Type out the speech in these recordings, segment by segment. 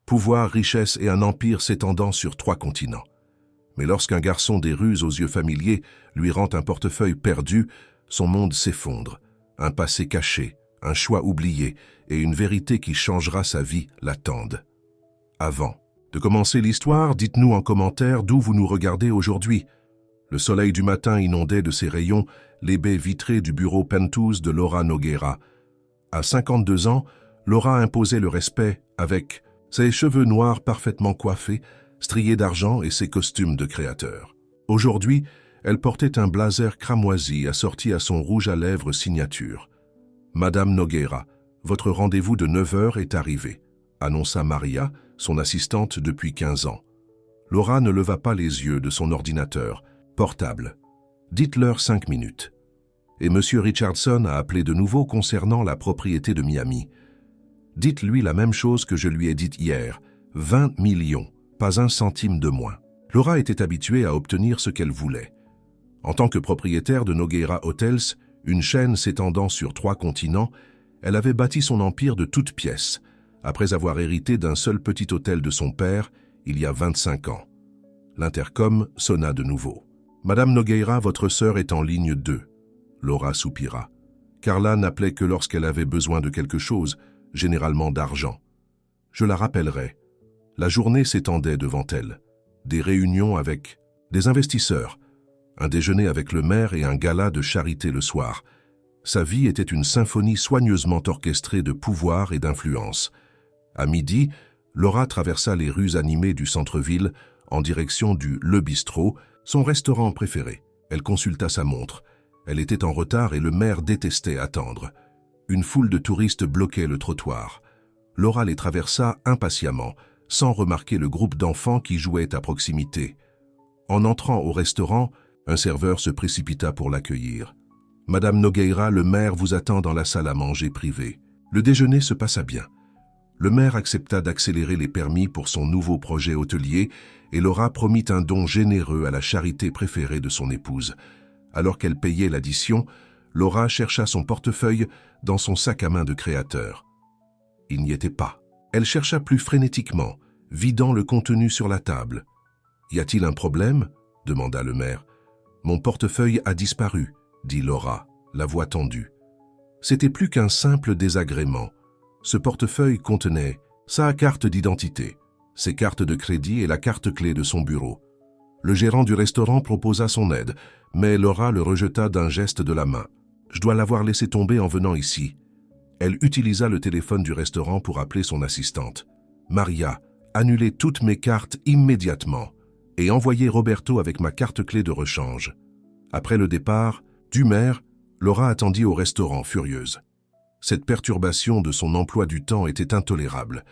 pouvoir, richesse et un empire s'étendant sur 3 continents. Mais lorsqu'un garçon des rues aux yeux familiers lui rend un portefeuille perdu, son monde s'effondre. Un passé caché, un choix oublié et une vérité qui changera sa vie l'attendent. Avant de commencer l'histoire, dites-nous en commentaire d'où vous nous regardez aujourd'hui. Le soleil du matin inondait de ses rayons les baies vitrées du bureau Penthouse de Laura Nogueira. À 52 ans, Laura imposait le respect avec ses cheveux noirs parfaitement coiffés, striés d'argent et ses costumes de créateur. Aujourd'hui, elle portait un blazer cramoisi assorti à son rouge à lèvres signature. « Madame Nogueira, votre rendez-vous de 9 heures est arrivé », annonça Maria, son assistante depuis 15 ans. Laura ne leva pas les yeux de son ordinateur portable. « Dites-leur 5 minutes. » Et M. Richardson a appelé de nouveau concernant la propriété de Miami. « Dites-lui la même chose que je lui ai dite hier. 20 millions, pas un centime de moins. » Laura était habituée à obtenir ce qu'elle voulait. En tant que propriétaire de Nogueira Hotels, une chaîne s'étendant sur 3 continents, elle avait bâti son empire de toutes pièces, après avoir hérité d'un seul petit hôtel de son père, il y a 25 ans. L'intercom sonna de nouveau. « Madame Nogueira, votre sœur est en ligne 2. » Laura soupira. Carla n'appelait que lorsqu'elle avait besoin de quelque chose, généralement d'argent. Je la rappellerai. La journée s'étendait devant elle. Des réunions avec des investisseurs, un déjeuner avec le maire et un gala de charité le soir. Sa vie était une symphonie soigneusement orchestrée de pouvoir et d'influence. À midi, Laura traversa les rues animées du centre-ville en direction du Le Bistrot, son restaurant préféré. Elle consulta sa montre. Elle était en retard et le maire détestait attendre. Une foule de touristes bloquait le trottoir. Laura les traversa impatiemment, sans remarquer le groupe d'enfants qui jouaient à proximité. En entrant au restaurant, un serveur se précipita pour l'accueillir. « Madame Nogueira, le maire vous attend dans la salle à manger privée. » Le déjeuner se passa bien. Le maire accepta d'accélérer les permis pour son nouveau projet hôtelier et Laura promit un don généreux à la charité préférée de son épouse. Alors qu'elle payait l'addition, Laura chercha son portefeuille dans son sac à main de créateur. Il n'y était pas. Elle chercha plus frénétiquement, vidant le contenu sur la table. « Y a-t-il un problème ?» demanda le maire. « Mon portefeuille a disparu », dit Laura, la voix tendue. C'était plus qu'un simple désagrément. Ce portefeuille contenait sa carte d'identité, ses cartes de crédit et la carte clé de son bureau. Le gérant du restaurant proposa son aide, mais Laura le rejeta d'un geste de la main. « Je dois l'avoir laissé tomber en venant ici. » Elle utilisa le téléphone du restaurant pour appeler son assistante. « Maria, annulez toutes mes cartes immédiatement et envoyez Roberto avec ma carte clé de rechange. » Après le départ du maire, Laura attendit au restaurant, furieuse. Cette perturbation de son emploi du temps était intolérable.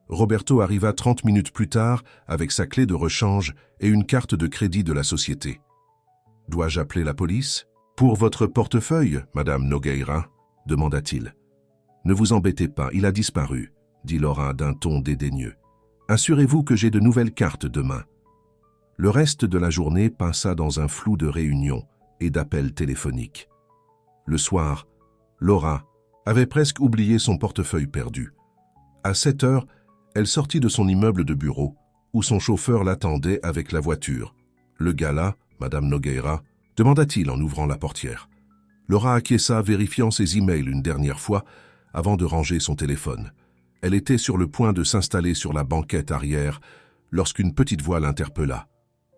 Roberto arriva 30 minutes plus tard avec sa clé de rechange et une carte de crédit de la société. « Dois-je appeler la police ?»« Pour votre portefeuille, Madame Nogueira ?» demanda-t-il. « Ne vous embêtez pas, il a disparu, » dit Laura d'un ton dédaigneux. « Assurez-vous que j'ai de nouvelles cartes demain. » Le reste de la journée passa dans un flou de réunions et d'appels téléphoniques. Le soir, Laura avait presque oublié son portefeuille perdu. À 7 heures, elle sortit de son immeuble de bureau, où son chauffeur l'attendait avec la voiture. « Le gars-là, Madame Nogueira ?» demanda-t-il en ouvrant la portière. Laura acquiesça, vérifiant ses emails une dernière fois avant de ranger son téléphone. Elle était sur le point de s'installer sur la banquette arrière lorsqu'une petite voix l'interpella.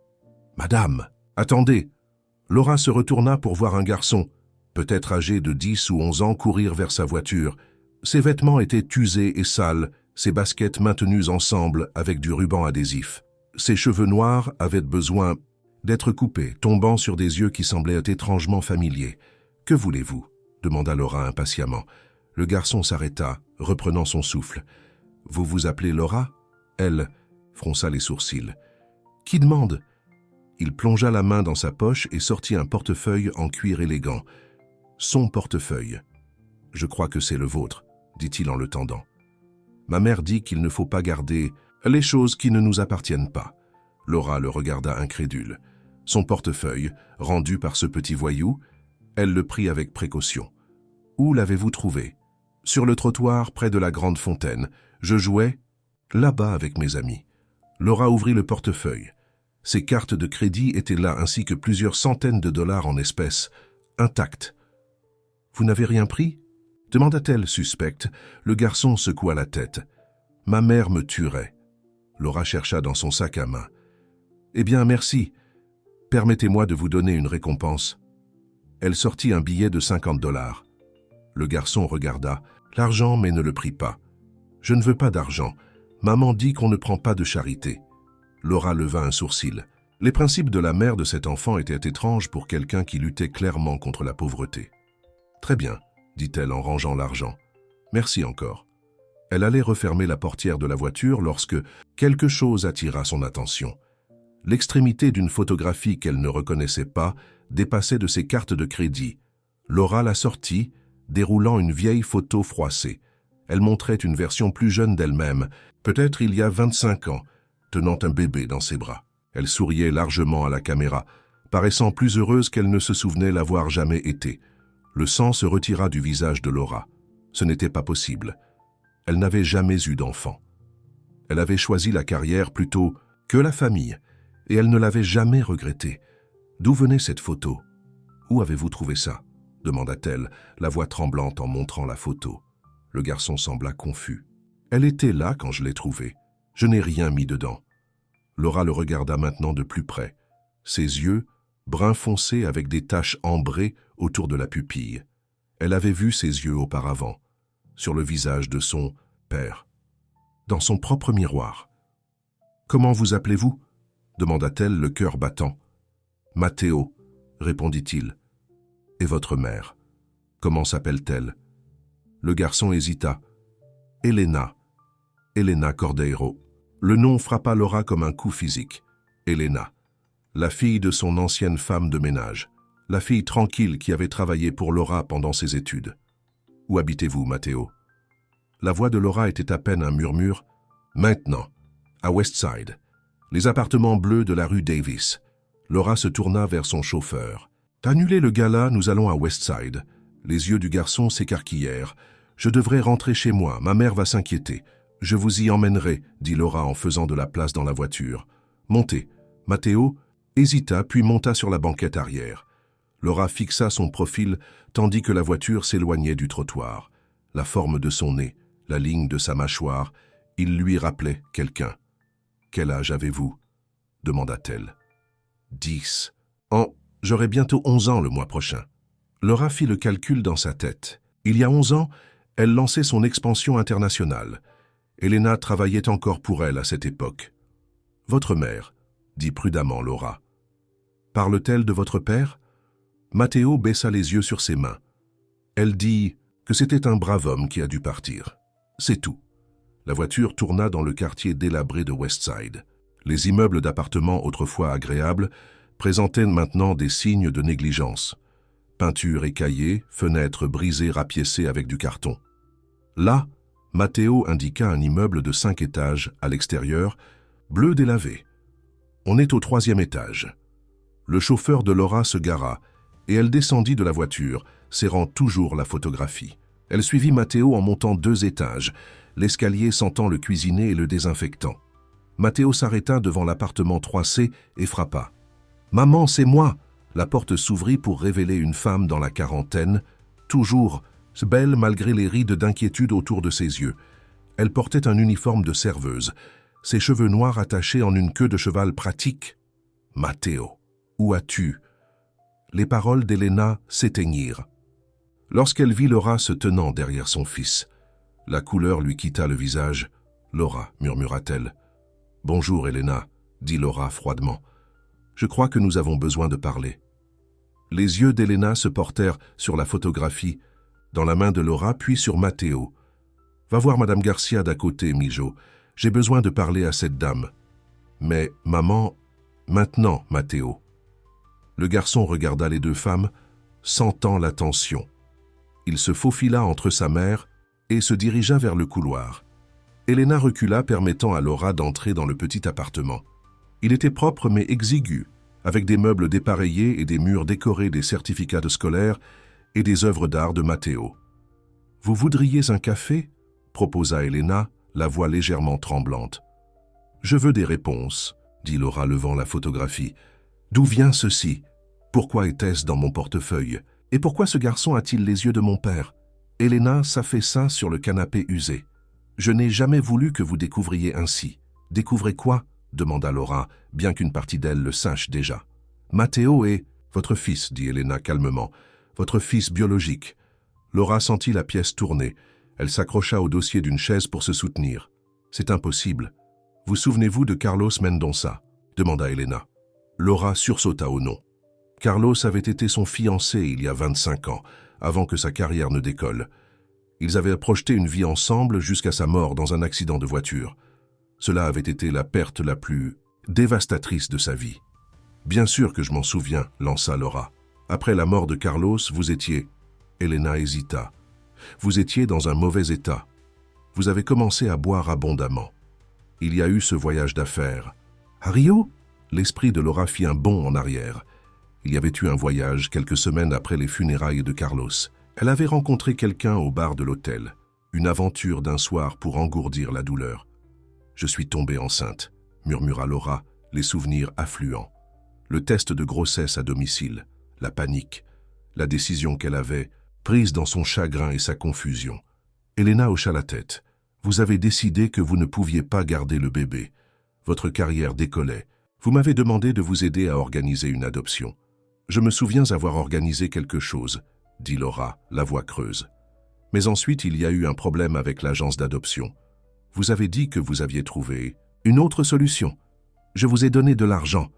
« Madame, attendez !» Laura se retourna pour voir un garçon, peut-être âgé de 10 ou 11 ans, courir vers sa voiture. Ses vêtements étaient usés et sales, ses baskets maintenues ensemble avec du ruban adhésif. Ses cheveux noirs avaient besoin d'être coupés, tombant sur des yeux qui semblaient étrangement familiers. « Que voulez-vous » demanda Laura impatiemment. Le garçon s'arrêta, reprenant son souffle. « Vous vous appelez Laura ?» Elle fronça les sourcils. « Qui demande ?» Il plongea la main dans sa poche et sortit un portefeuille en cuir élégant. Son portefeuille. « Je crois que c'est le vôtre, » dit-il en le tendant. « Ma mère dit qu'il ne faut pas garder les choses qui ne nous appartiennent pas. » Laura le regarda incrédule. Son portefeuille, rendu par ce petit voyou, elle le prit avec précaution. « Où l'avez-vous trouvé ?»« Sur le trottoir, près de la grande fontaine. Je jouais. » Là-bas avec mes amis. Laura ouvrit le portefeuille. Ses cartes de crédit étaient là ainsi que plusieurs centaines de dollars en espèces, intactes. « Vous n'avez rien pris ?» demanda-t-elle suspecte. Le garçon secoua la tête. « Ma mère me tuerait. » Laura chercha dans son sac à main. « Eh bien, merci. Permettez-moi de vous donner une récompense. » Elle sortit un billet de 50 dollars. Le garçon regarda. « L'argent, mais ne le prit pas. »« Je ne veux pas d'argent. Maman dit qu'on ne prend pas de charité. » Laura leva un sourcil. Les principes de la mère de cet enfant étaient étranges pour quelqu'un qui luttait clairement contre la pauvreté. « Très bien, » dit-elle en rangeant l'argent. « Merci encore. » Elle allait refermer la portière de la voiture lorsque quelque chose attira son attention. L'extrémité d'une photographie qu'elle ne reconnaissait pas dépassait de ses cartes de crédit. Laura la sortit, déroulant une vieille photo froissée. Elle montrait une version plus jeune d'elle-même, peut-être il y a 25 ans, tenant un bébé dans ses bras. Elle souriait largement à la caméra, paraissant plus heureuse qu'elle ne se souvenait l'avoir jamais été. Le sang se retira du visage de Laura. Ce n'était pas possible. Elle n'avait jamais eu d'enfant. Elle avait choisi la carrière plutôt que la famille, et elle ne l'avait jamais regretté. D'où venait cette photo? Où avez-vous trouvé ça? Demanda-t-elle, la voix tremblante en montrant la photo. Le garçon sembla confus. Elle était là quand je l'ai trouvée. Je n'ai rien mis dedans. Laura le regarda maintenant de plus près. Ses yeux, brun foncé avec des taches ambrées autour de la pupille. Elle avait vu ses yeux auparavant, sur le visage de son père, dans son propre miroir. « Comment vous appelez-vous » demanda-t-elle, le cœur battant. « Matteo » répondit-il. « Et votre mère, comment s'appelle-t-elle » Le garçon hésita. « Elena. Elena Cordeiro. » Le nom frappa Laura comme un coup physique. Elena, la fille de son ancienne femme de ménage, la fille tranquille qui avait travaillé pour Laura pendant ses études. « Où habitez-vous, Matteo » La voix de Laura était à peine un murmure. « Maintenant, à Westside, les appartements bleus de la rue Davis. » Laura se tourna vers son chauffeur. « Annulez le gala, nous allons à Westside. » Les yeux du garçon s'écarquillèrent. « Je devrais rentrer chez moi, ma mère va s'inquiéter. »« Je vous y emmènerai, » dit Laura en faisant de la place dans la voiture. « Montez. » Matteo hésita puis monta sur la banquette arrière. Laura fixa son profil tandis que la voiture s'éloignait du trottoir. La forme de son nez, la ligne de sa mâchoire, il lui rappelait quelqu'un. « Quel âge avez-vous » demanda-t-elle. « 10. J'aurai bientôt 11 ans le mois prochain. » Laura fit le calcul dans sa tête. Il y a 11 ans, elle lançait son expansion internationale. Elena travaillait encore pour elle à cette époque. « Votre mère » dit prudemment Laura. « Parle-t-elle de votre père » Matteo baissa les yeux sur ses mains. Elle dit que c'était un brave homme qui a dû partir. C'est tout. La voiture tourna dans le quartier délabré de Westside. Les immeubles d'appartements autrefois agréables présentaient maintenant des signes de négligence. Peinture écaillée, fenêtres brisées rapiécées avec du carton. Là, Matteo indiqua un immeuble de 5 étages à l'extérieur, bleu délavé. On est au 3e étage. Le chauffeur de Laura se gara et elle descendit de la voiture, serrant toujours la photographie. Elle suivit Matteo en montant 2 étages, l'escalier sentant le cuisinier et le désinfectant. Matteo s'arrêta devant l'appartement 3C et frappa. « Maman, c'est moi !» La porte s'ouvrit pour révéler une femme dans la quarantaine, toujours belle malgré les rides d'inquiétude autour de ses yeux. Elle portait un uniforme de serveuse, ses cheveux noirs attachés en une queue de cheval pratique. « Matteo, où as-tu » Les paroles d'Elena s'éteignirent. Lorsqu'elle vit Laura se tenant derrière son fils, la couleur lui quitta le visage. « Laura, » murmura-t-elle. « Bonjour, Elena, » dit Laura froidement. « Je crois que nous avons besoin de parler. » Les yeux d'Elena se portèrent sur la photographie, dans la main de Laura, puis sur Matteo. « Va voir Madame Garcia d'à côté, Mijo. J'ai besoin de parler à cette dame. »« Mais, maman, maintenant, Matteo. » Le garçon regarda les 2 femmes, sentant la tension. Il se faufila entre sa mère et se dirigea vers le couloir. Elena recula, permettant à Laura d'entrer dans le petit appartement. Il était propre mais exigu, avec des meubles dépareillés et des murs décorés des certificats de scolaires et des œuvres d'art de Matteo. « Vous voudriez un café » proposa Elena, la voix légèrement tremblante. « Je veux des réponses, » dit Laura levant la photographie. « D'où vient ceci? Pourquoi était-ce dans mon portefeuille? Et pourquoi ce garçon a-t-il les yeux de mon père ?» Elena s'affaissa sur le canapé usé. « Je n'ai jamais voulu que vous découvriez ainsi. »« Découvrez quoi ?» demanda Laura, bien qu'une partie d'elle le sache déjà. « Matteo est votre fils, » dit Elena calmement. « Votre fils biologique. » Laura sentit la pièce tourner. Elle s'accrocha au dossier d'une chaise pour se soutenir. « C'est impossible. Vous souvenez-vous de Carlos Mendonça ?» demanda Elena. Laura sursauta au nom. Carlos avait été son fiancé il y a 25 ans, avant que sa carrière ne décolle. Ils avaient projeté une vie ensemble jusqu'à sa mort dans un accident de voiture. Cela avait été la perte la plus dévastatrice de sa vie. « Bien sûr que je m'en souviens, » lança Laura. « Après la mort de Carlos, vous étiez... » Elena hésita. « Vous étiez dans un mauvais état. Vous avez commencé à boire abondamment. Il y a eu ce voyage d'affaires. »« À Rio ?» L'esprit de Laura fit un bond en arrière. Il y avait eu un voyage quelques semaines après les funérailles de Carlos. Elle avait rencontré quelqu'un au bar de l'hôtel. Une aventure d'un soir pour engourdir la douleur. « Je suis tombée enceinte », murmura Laura, les souvenirs affluents. Le test de grossesse à domicile, la panique, la décision qu'elle avait prise dans son chagrin et sa confusion. Elena hocha la tête. « Vous avez décidé que vous ne pouviez pas garder le bébé. Votre carrière décollait. Vous m'avez demandé de vous aider à organiser une adoption. Je me souviens avoir organisé quelque chose, » dit Laura, la voix creuse. « Mais ensuite, il y a eu un problème avec l'agence d'adoption. Vous avez dit que vous aviez trouvé une autre solution. Je vous ai donné de l'argent. »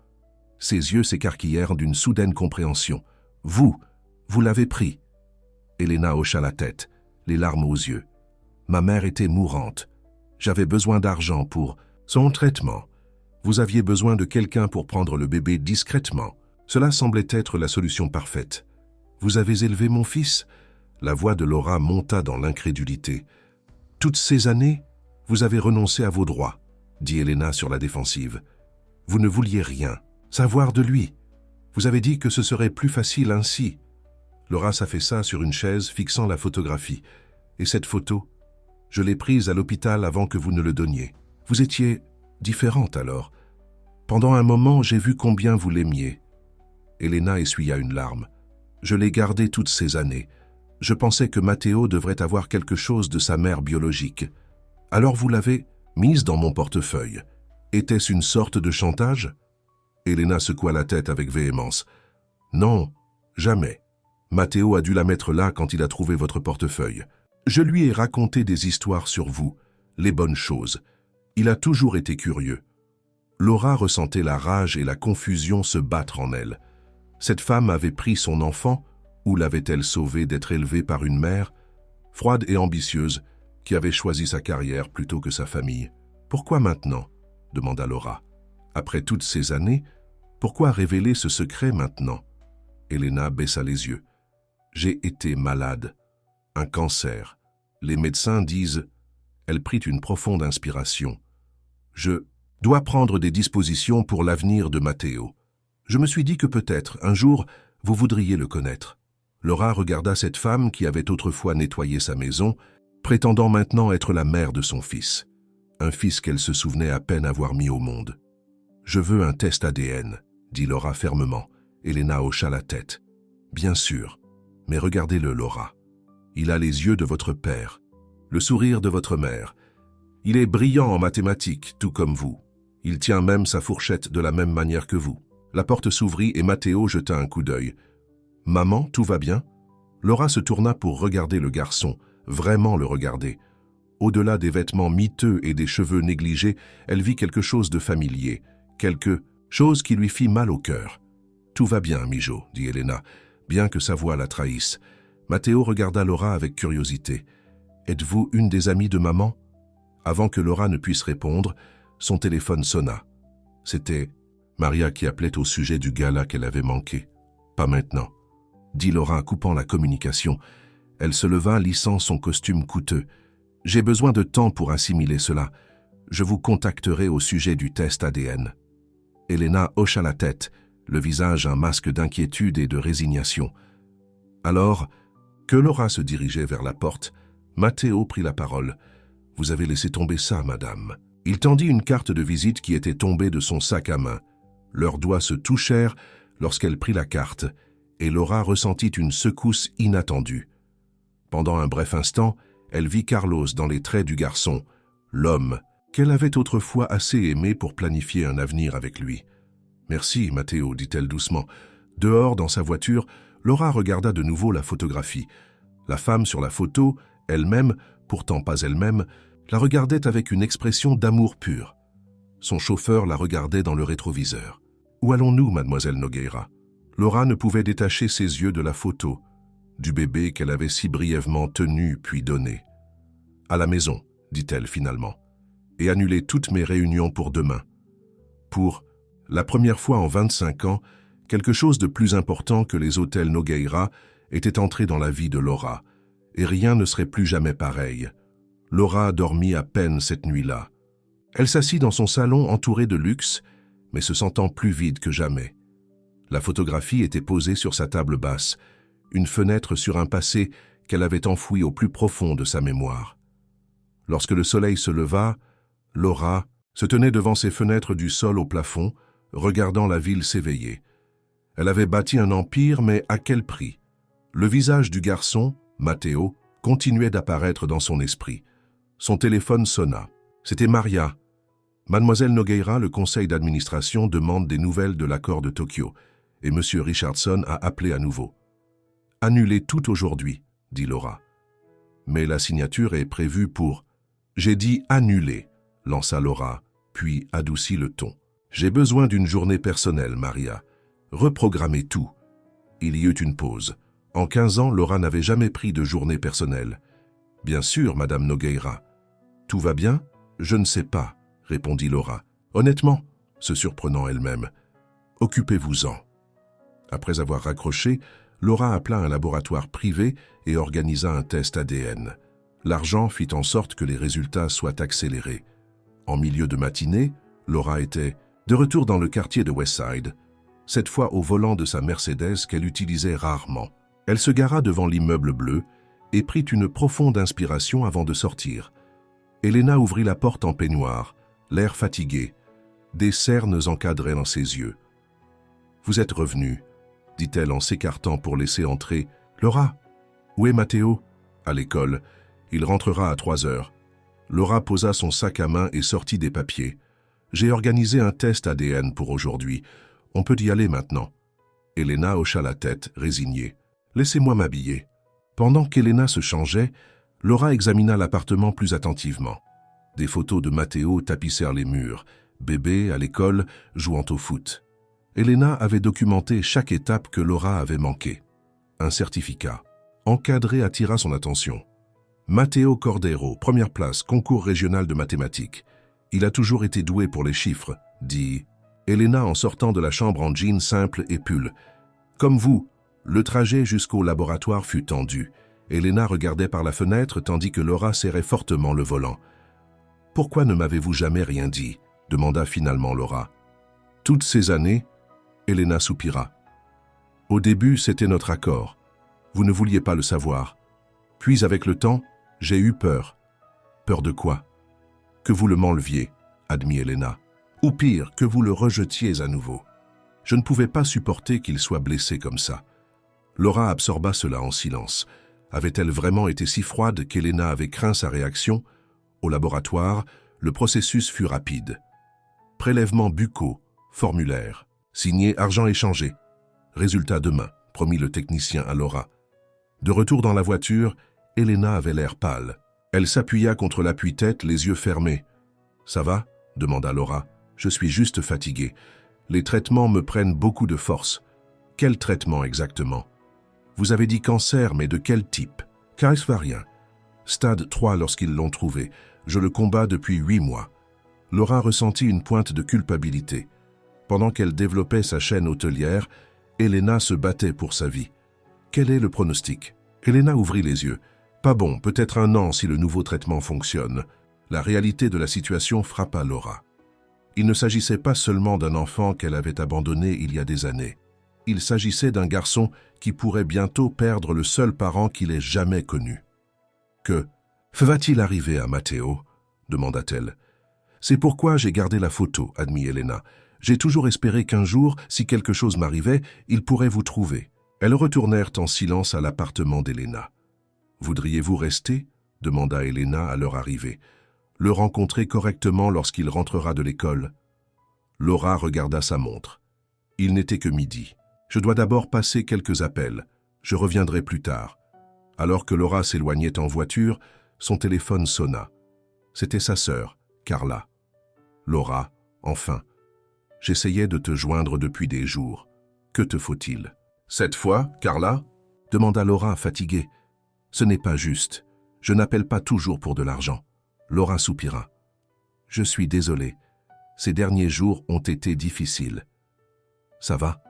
Ses yeux s'écarquillèrent d'une soudaine compréhension. « Vous l'avez pris. » Elena hocha la tête, les larmes aux yeux. « Ma mère était mourante. J'avais besoin d'argent pour son traitement. Vous aviez besoin de quelqu'un pour prendre le bébé discrètement. Cela semblait être la solution parfaite. Vous avez élevé mon fils ?» La voix de Laura monta dans l'incrédulité. « Toutes ces années, vous avez renoncé à vos droits, » dit Elena sur la défensive. « Vous ne vouliez rien savoir de lui. Vous avez dit que ce serait plus facile ainsi. » Laura s'affaissa sur une chaise fixant la photographie. « Et cette photo, je l'ai prise à l'hôpital avant que vous ne le donniez. Vous étiez différente alors. Pendant un moment, j'ai vu combien vous l'aimiez. » Elena essuya une larme. « Je l'ai gardée toutes ces années. Je pensais que Matteo devrait avoir quelque chose de sa mère biologique. Alors vous l'avez mise dans mon portefeuille. Était-ce une sorte de chantage ?» Elena secoua la tête avec véhémence. « Non, jamais. Matteo a dû la mettre là quand il a trouvé votre portefeuille. Je lui ai raconté des histoires sur vous, les bonnes choses. Il a toujours été curieux. » Laura ressentait la rage et la confusion se battre en elle. Cette femme avait pris son enfant, ou l'avait-elle sauvé d'être élevée par une mère, froide et ambitieuse, qui avait choisi sa carrière plutôt que sa famille. « Pourquoi maintenant ?» demanda Laura. « Après toutes ces années, pourquoi révéler ce secret maintenant ?» Elena baissa les yeux. « J'ai été malade. Un cancer. Les médecins disent... » Elle prit une profonde inspiration. « Je dois prendre des dispositions pour l'avenir de Matteo. Je me suis dit que peut-être, un jour, vous voudriez le connaître. » Laura regarda cette femme qui avait autrefois nettoyé sa maison, prétendant maintenant être la mère de son fils. Un fils qu'elle se souvenait à peine avoir mis au monde. « Je veux un test ADN, » dit Laura fermement. Elena hocha la tête. « Bien sûr, mais regardez-le, Laura. Il a les yeux de votre père, le sourire de votre mère. Il est brillant en mathématiques, tout comme vous. Il tient même sa fourchette de la même manière que vous. » La porte s'ouvrit et Matteo jeta un coup d'œil. « Maman, tout va bien ?» Laura se tourna pour regarder le garçon, vraiment le regarder. Au-delà des vêtements miteux et des cheveux négligés, elle vit quelque chose de familier, quelque chose qui lui fit mal au cœur. « Tout va bien, Mijo, » dit Elena, bien que sa voix la trahisse. Matteo regarda Laura avec curiosité. « Êtes-vous une des amies de maman ?» Avant que Laura ne puisse répondre, son téléphone sonna. C'était Maria qui appelait au sujet du gala qu'elle avait manqué. « Pas maintenant, » dit Laura, coupant la communication. Elle se leva, lissant son costume coûteux. « J'ai besoin de temps pour assimiler cela. Je vous contacterai au sujet du test ADN. » Elena hocha la tête, le visage un masque d'inquiétude et de résignation. Alors, que Laura se dirigeait vers la porte, Matteo prit la parole. « Vous avez laissé tomber ça, madame. Il tendit une carte de visite qui était tombée de son sac à main. Leurs doigts se touchèrent lorsqu'elle prit la carte, et Laura ressentit une secousse inattendue. Pendant un bref instant, elle vit Carlos dans les traits du garçon, l'homme qu'elle avait autrefois assez aimé pour planifier un avenir avec lui. « Merci, Matteo, dit-elle doucement. » Dehors, dans sa voiture, Laura regarda de nouveau la photographie. La femme sur la photo, elle-même, pourtant pas elle-même, la regardait avec une expression d'amour pur. Son chauffeur la regardait dans le rétroviseur. « Où allons-nous, mademoiselle Nogueira ?» Laura ne pouvait détacher ses yeux de la photo, du bébé qu'elle avait si brièvement tenu puis donné. « À la maison, dit-elle finalement, et annuler toutes mes réunions pour demain. Pour la première fois en 25 ans, quelque chose de plus important que les hôtels Nogueira était entré dans la vie de Laura, et rien ne serait plus jamais pareil. Laura dormit à peine cette nuit-là. Elle s'assit dans son salon entouré de luxe, mais se sentant plus vide que jamais. La photographie était posée sur sa table basse, une fenêtre sur un passé qu'elle avait enfoui au plus profond de sa mémoire. Lorsque le soleil se leva, Laura se tenait devant ses fenêtres du sol au plafond, regardant la ville s'éveiller. Elle avait bâti un empire, mais à quel prix? Le visage du garçon, Matteo, continuait d'apparaître dans son esprit. Son téléphone sonna. C'était Maria. Mademoiselle Nogueira, le conseil d'administration, demande des nouvelles de l'accord de Tokyo, et M. Richardson a appelé à nouveau. « Annulez tout aujourd'hui, » dit Laura. « Mais la signature est prévue pour... »« J'ai dit annuler, » lança Laura, puis adoucit le ton. « J'ai besoin d'une journée personnelle, Maria. Reprogrammez tout. » Il y eut une pause. En 15 ans, Laura n'avait jamais pris de journée personnelle. « Bien sûr, Madame Nogueira. »« Tout va bien? Je ne sais pas, » répondit Laura. « Honnêtement, » se surprenant elle-même. « Occupez-vous-en. » Après avoir raccroché, Laura appela un laboratoire privé et organisa un test ADN. L'argent fit en sorte que les résultats soient accélérés. En milieu de matinée, Laura était de retour dans le quartier de Westside, cette fois au volant de sa Mercedes qu'elle utilisait rarement. Elle se gara devant l'immeuble bleu et prit une profonde inspiration avant de sortir. Elena ouvrit la porte en peignoir, l'air fatigué. Des cernes encadraient dans ses yeux. « Vous êtes revenu, » dit-elle en s'écartant pour laisser entrer. « Laura, où est Matteo ?»« À l'école. Il rentrera à 3 heures. » Laura posa son sac à main et sortit des papiers. « J'ai organisé un test ADN pour aujourd'hui. On peut y aller maintenant. » Elena hocha la tête, résignée. « Laissez-moi m'habiller. » Pendant qu'Elena se changeait, Laura examina l'appartement plus attentivement. Des photos de Matteo tapissèrent les murs, bébé à l'école, jouant au foot. Elena avait documenté chaque étape que Laura avait manquée. Un certificat, encadré, attira son attention. Matteo Cordero, première place, concours régional de mathématiques. Il a toujours été doué pour les chiffres, dit Elena en sortant de la chambre en jean simple et pull. Comme vous, le trajet jusqu'au laboratoire fut tendu. Elena regardait par la fenêtre tandis que Laura serrait fortement le volant. « Pourquoi ne m'avez-vous jamais rien dit ?» demanda finalement Laura. « Toutes ces années, Elena soupira. « Au début, c'était notre accord. Vous ne vouliez pas le savoir. Puis, avec le temps, j'ai eu peur. »« Peur de quoi ?»« Que vous le m'enleviez, » admit Elena. « Ou pire, que vous le rejetiez à nouveau. Je ne pouvais pas supporter qu'il soit blessé comme ça. » Laura absorba cela en silence. Avait-elle vraiment été si froide qu'Elena avait craint sa réaction? Au laboratoire, le processus fut rapide. Prélèvements buccaux, formulaire, signé argent échangé. Résultat demain, promit le technicien à Laura. De retour dans la voiture, Elena avait l'air pâle. Elle s'appuya contre l'appui-tête, les yeux fermés. « Ça va ?» demanda Laura. « Je suis juste fatiguée. Les traitements me prennent beaucoup de force. » « Quel traitement exactement ?»« Vous avez dit cancer, mais de quel type ?»« Kaiserien. Stade 3 lorsqu'ils l'ont trouvé. Je le combats depuis 8 mois. » Laura ressentit une pointe de culpabilité. Pendant qu'elle développait sa chaîne hôtelière, Elena se battait pour sa vie. Quel est le pronostic? Elena ouvrit les yeux. Pas bon, peut-être 1 an si le nouveau traitement fonctionne. La réalité de la situation frappa Laura. Il ne s'agissait pas seulement d'un enfant qu'elle avait abandonné il y a des années. Il s'agissait d'un garçon qui pourrait bientôt perdre le seul parent qu'il ait jamais connu. Que va-t-il arriver à Matteo? demanda-t-elle. C'est pourquoi j'ai gardé la photo, admit Elena. J'ai toujours espéré qu'un jour, si quelque chose m'arrivait, il pourrait vous trouver. Elles retournèrent en silence à l'appartement d'Elena. Voudriez-vous rester? Demanda Elena à leur arrivée. Le rencontrer correctement lorsqu'il rentrera de l'école. Laura regarda sa montre. Il n'était que midi. Je dois d'abord passer quelques appels. Je reviendrai plus tard. Alors que Laura s'éloignait en voiture, son téléphone sonna. C'était sa sœur, Carla. Laura, enfin. J'essayais de te joindre depuis des jours. Que te faut-il? Cette fois, Carla? Demanda Laura, fatiguée. Ce n'est pas juste. Je n'appelle pas toujours pour de l'argent. Laura soupira. Je suis désolée. Ces derniers jours ont été difficiles. Ça va?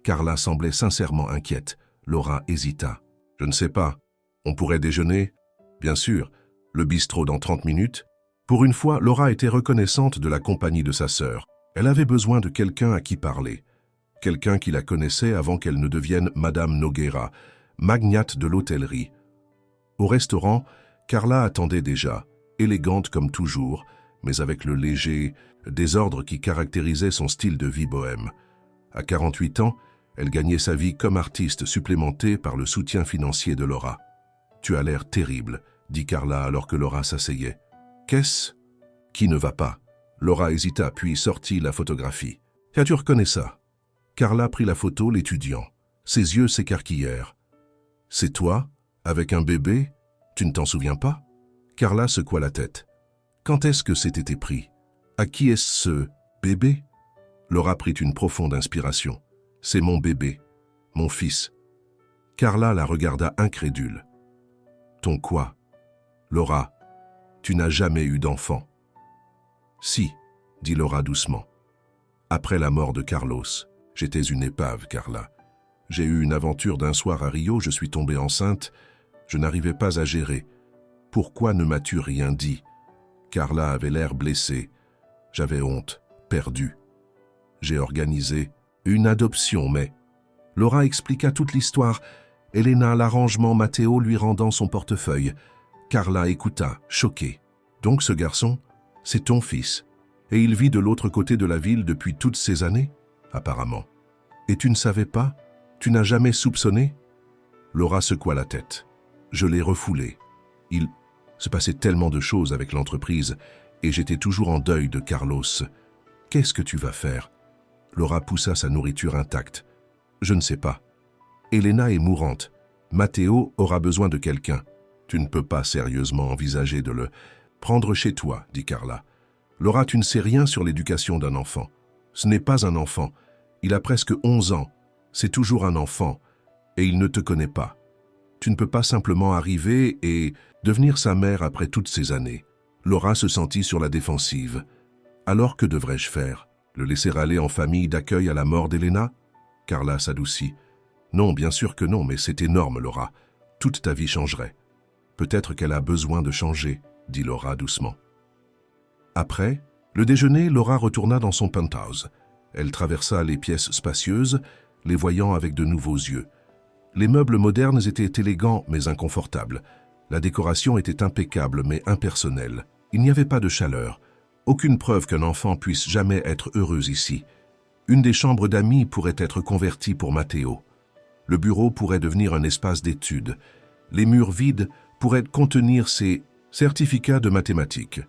Carla semblait sincèrement inquiète. Laura hésita. Je ne sais pas. On pourrait déjeuner? Bien sûr. Le bistrot dans 30 minutes? Pour une fois, Laura était reconnaissante de la compagnie de sa sœur. Elle avait besoin de quelqu'un à qui parler. Quelqu'un qui la connaissait avant qu'elle ne devienne Madame Nogueira, magnate de l'hôtellerie. Au restaurant, Carla attendait déjà, élégante comme toujours, mais avec le léger désordre qui caractérisait son style de vie bohème. À 48 ans, elle gagnait sa vie comme artiste supplémentée par le soutien financier de Laura. « Tu as l'air terrible », dit Carla alors que Laura s'asseyait. « Qu'est-ce qui ne va pas ?» Laura hésita puis sortit la photographie. « Tu reconnais ça ?» Carla prit la photo, l'étudiant. Ses yeux s'écarquillèrent. « C'est toi, avec un bébé? Tu ne t'en souviens pas ?» Carla secoua la tête. « Quand est-ce que c'était pris? À qui est-ce ce bébé ?» Laura prit une profonde inspiration. « C'est mon bébé, mon fils. » Carla la regarda incrédule. « Ton quoi? Laura, tu n'as jamais eu d'enfant. »« Si, » dit Laura doucement. « Après la mort de Carlos, j'étais une épave, Carla. J'ai eu une aventure d'un soir à Rio, je suis tombée enceinte, je n'arrivais pas à gérer. Pourquoi ne m'as-tu rien dit ?» Carla avait l'air blessée. J'avais honte, perdue. J'ai organisé une adoption, mais... Laura expliqua toute l'histoire. Elena l'arrangement, Matteo lui rendant son portefeuille. Carla écouta, choquée. « Donc ce garçon, c'est ton fils, et il vit de l'autre côté de la ville depuis toutes ces années, apparemment. Et tu ne savais pas? Tu n'as jamais soupçonné ?» Laura secoua la tête. « Je l'ai refoulé. Il se passait tellement de choses avec l'entreprise, et j'étais toujours en deuil de Carlos. Qu'est-ce que tu vas faire ?» Laura poussa sa nourriture intacte. « Je ne sais pas. Elena est mourante. Matteo aura besoin de quelqu'un. Tu ne peux pas sérieusement envisager de le prendre chez toi, dit Carla. Laura, tu ne sais rien sur l'éducation d'un enfant. Ce n'est pas un enfant. Il a presque 11 ans. C'est toujours un enfant. Et il ne te connaît pas. Tu ne peux pas simplement arriver et devenir sa mère après toutes ces années. » Laura se sentit sur la défensive. « Alors que devrais-je faire? Le laisser aller en famille d'accueil à la mort d'Elena ?» Carla s'adoucit. « Non, bien sûr que non, mais c'est énorme, Laura. Toute ta vie changerait. »« Peut-être qu'elle a besoin de changer, » dit Laura doucement. Après le déjeuner, Laura retourna dans son penthouse. Elle traversa les pièces spacieuses, les voyant avec de nouveaux yeux. Les meubles modernes étaient élégants mais inconfortables. La décoration était impeccable mais impersonnelle. Il n'y avait pas de chaleur. Aucune preuve qu'un enfant puisse jamais être heureux ici. Une des chambres d'amis pourrait être convertie pour Matteo. Le bureau pourrait devenir un espace d'études. Les murs vides pourraient contenir ses certificats de mathématiques.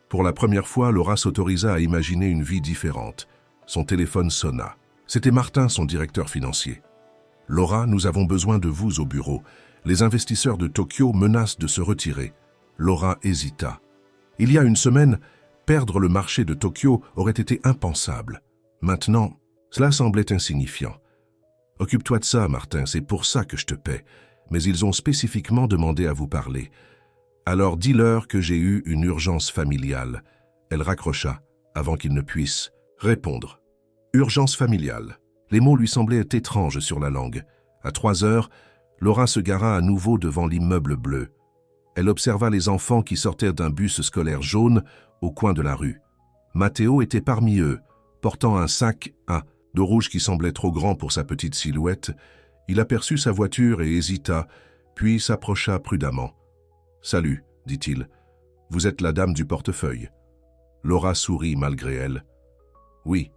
Pour la première fois, Laura s'autorisa à imaginer une vie différente. Son téléphone sonna. C'était Martin, son directeur financier. « Laura, nous avons besoin de vous au bureau. Les investisseurs de Tokyo menacent de se retirer. » Laura hésita. Il y a une semaine, perdre le marché de Tokyo aurait été impensable. Maintenant, cela semblait insignifiant. « Occupe-toi de ça, Martin, c'est pour ça que je te paie. Mais ils ont spécifiquement demandé à vous parler. Alors dis-leur que j'ai eu une urgence familiale. » Elle raccrocha, avant qu'il ne puisse répondre. Urgence familiale. Les mots lui semblaient étranges sur la langue. À 3 heures, Laura se gara à nouveau devant l'immeuble bleu. Elle observa les enfants qui sortaient d'un bus scolaire jaune au coin de la rue. Matteo était parmi eux, portant un sac de rouge qui semblait trop grand pour sa petite silhouette. Il aperçut sa voiture et hésita, puis s'approcha prudemment. « Salut », dit-il. Vous êtes la dame du portefeuille. Laura sourit malgré elle. Oui,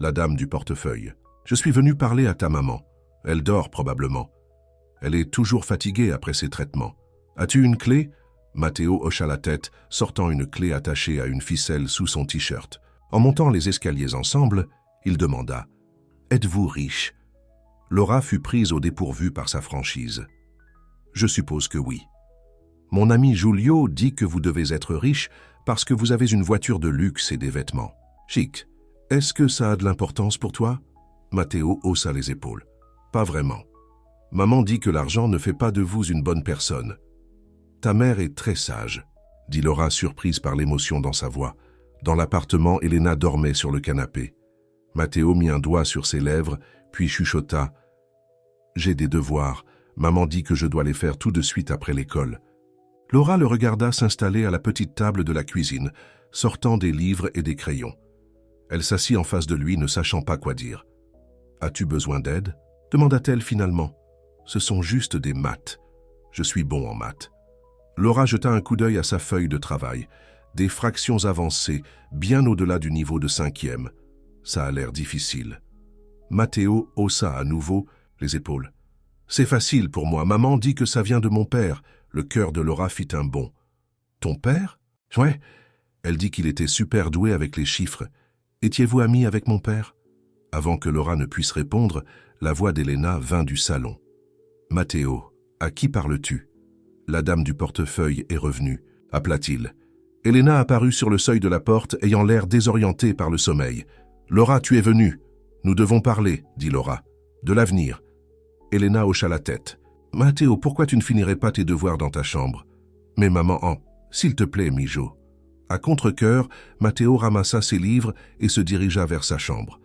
la dame du portefeuille. Je suis venu parler à ta maman. Elle dort probablement. Elle est toujours fatiguée après ses traitements. As-tu une clé? Matteo hocha la tête, sortant une clé attachée à une ficelle sous son t-shirt. En montant les escaliers ensemble, il demanda « Êtes-vous riche ?» Laura fut prise au dépourvu par sa franchise. « Je suppose que oui. Mon ami Giulio dit que vous devez être riche parce que vous avez une voiture de luxe et des vêtements. Chic. Est-ce que ça a de l'importance pour toi ?» Matteo haussa les épaules. « Pas vraiment. Maman dit que l'argent ne fait pas de vous une bonne personne. Ta mère est très sage, » dit Laura surprise par l'émotion dans sa voix. Dans l'appartement, Elena dormait sur le canapé. Matteo mit un doigt sur ses lèvres, puis chuchota. « J'ai des devoirs. Maman dit que je dois les faire tout de suite après l'école. » Laura le regarda s'installer à la petite table de la cuisine, sortant des livres et des crayons. Elle s'assit en face de lui, ne sachant pas quoi dire. « As-tu besoin d'aide ?» demanda-t-elle finalement. « Ce sont juste des maths. Je suis bon en maths. » Laura jeta un coup d'œil à sa feuille de travail. Des fractions avancées, bien au-delà du niveau de 5e. Ça a l'air difficile. Matteo haussa à nouveau les épaules. « C'est facile pour moi. Maman dit que ça vient de mon père. » Le cœur de Laura fit un bond. « Ton père ?»« Ouais. Elle dit qu'il était super doué avec les chiffres. Étiez-vous ami avec mon père ?» Avant que Laura ne puisse répondre, la voix d'Elena vint du salon. « Matteo, à qui parles-tu » La dame du portefeuille est revenue, appela-t-il. Elena apparut sur le seuil de la porte, ayant l'air désorientée par le sommeil. « Laura, tu es venue. Nous devons parler, » dit Laura. « De l'avenir. » Elena hocha la tête. « Matteo, pourquoi tu ne finirais pas tes devoirs dans ta chambre ?»« Mais maman, s'il te plaît, Mijo. » À contre-cœur, Matteo ramassa ses livres et se dirigea vers sa chambre.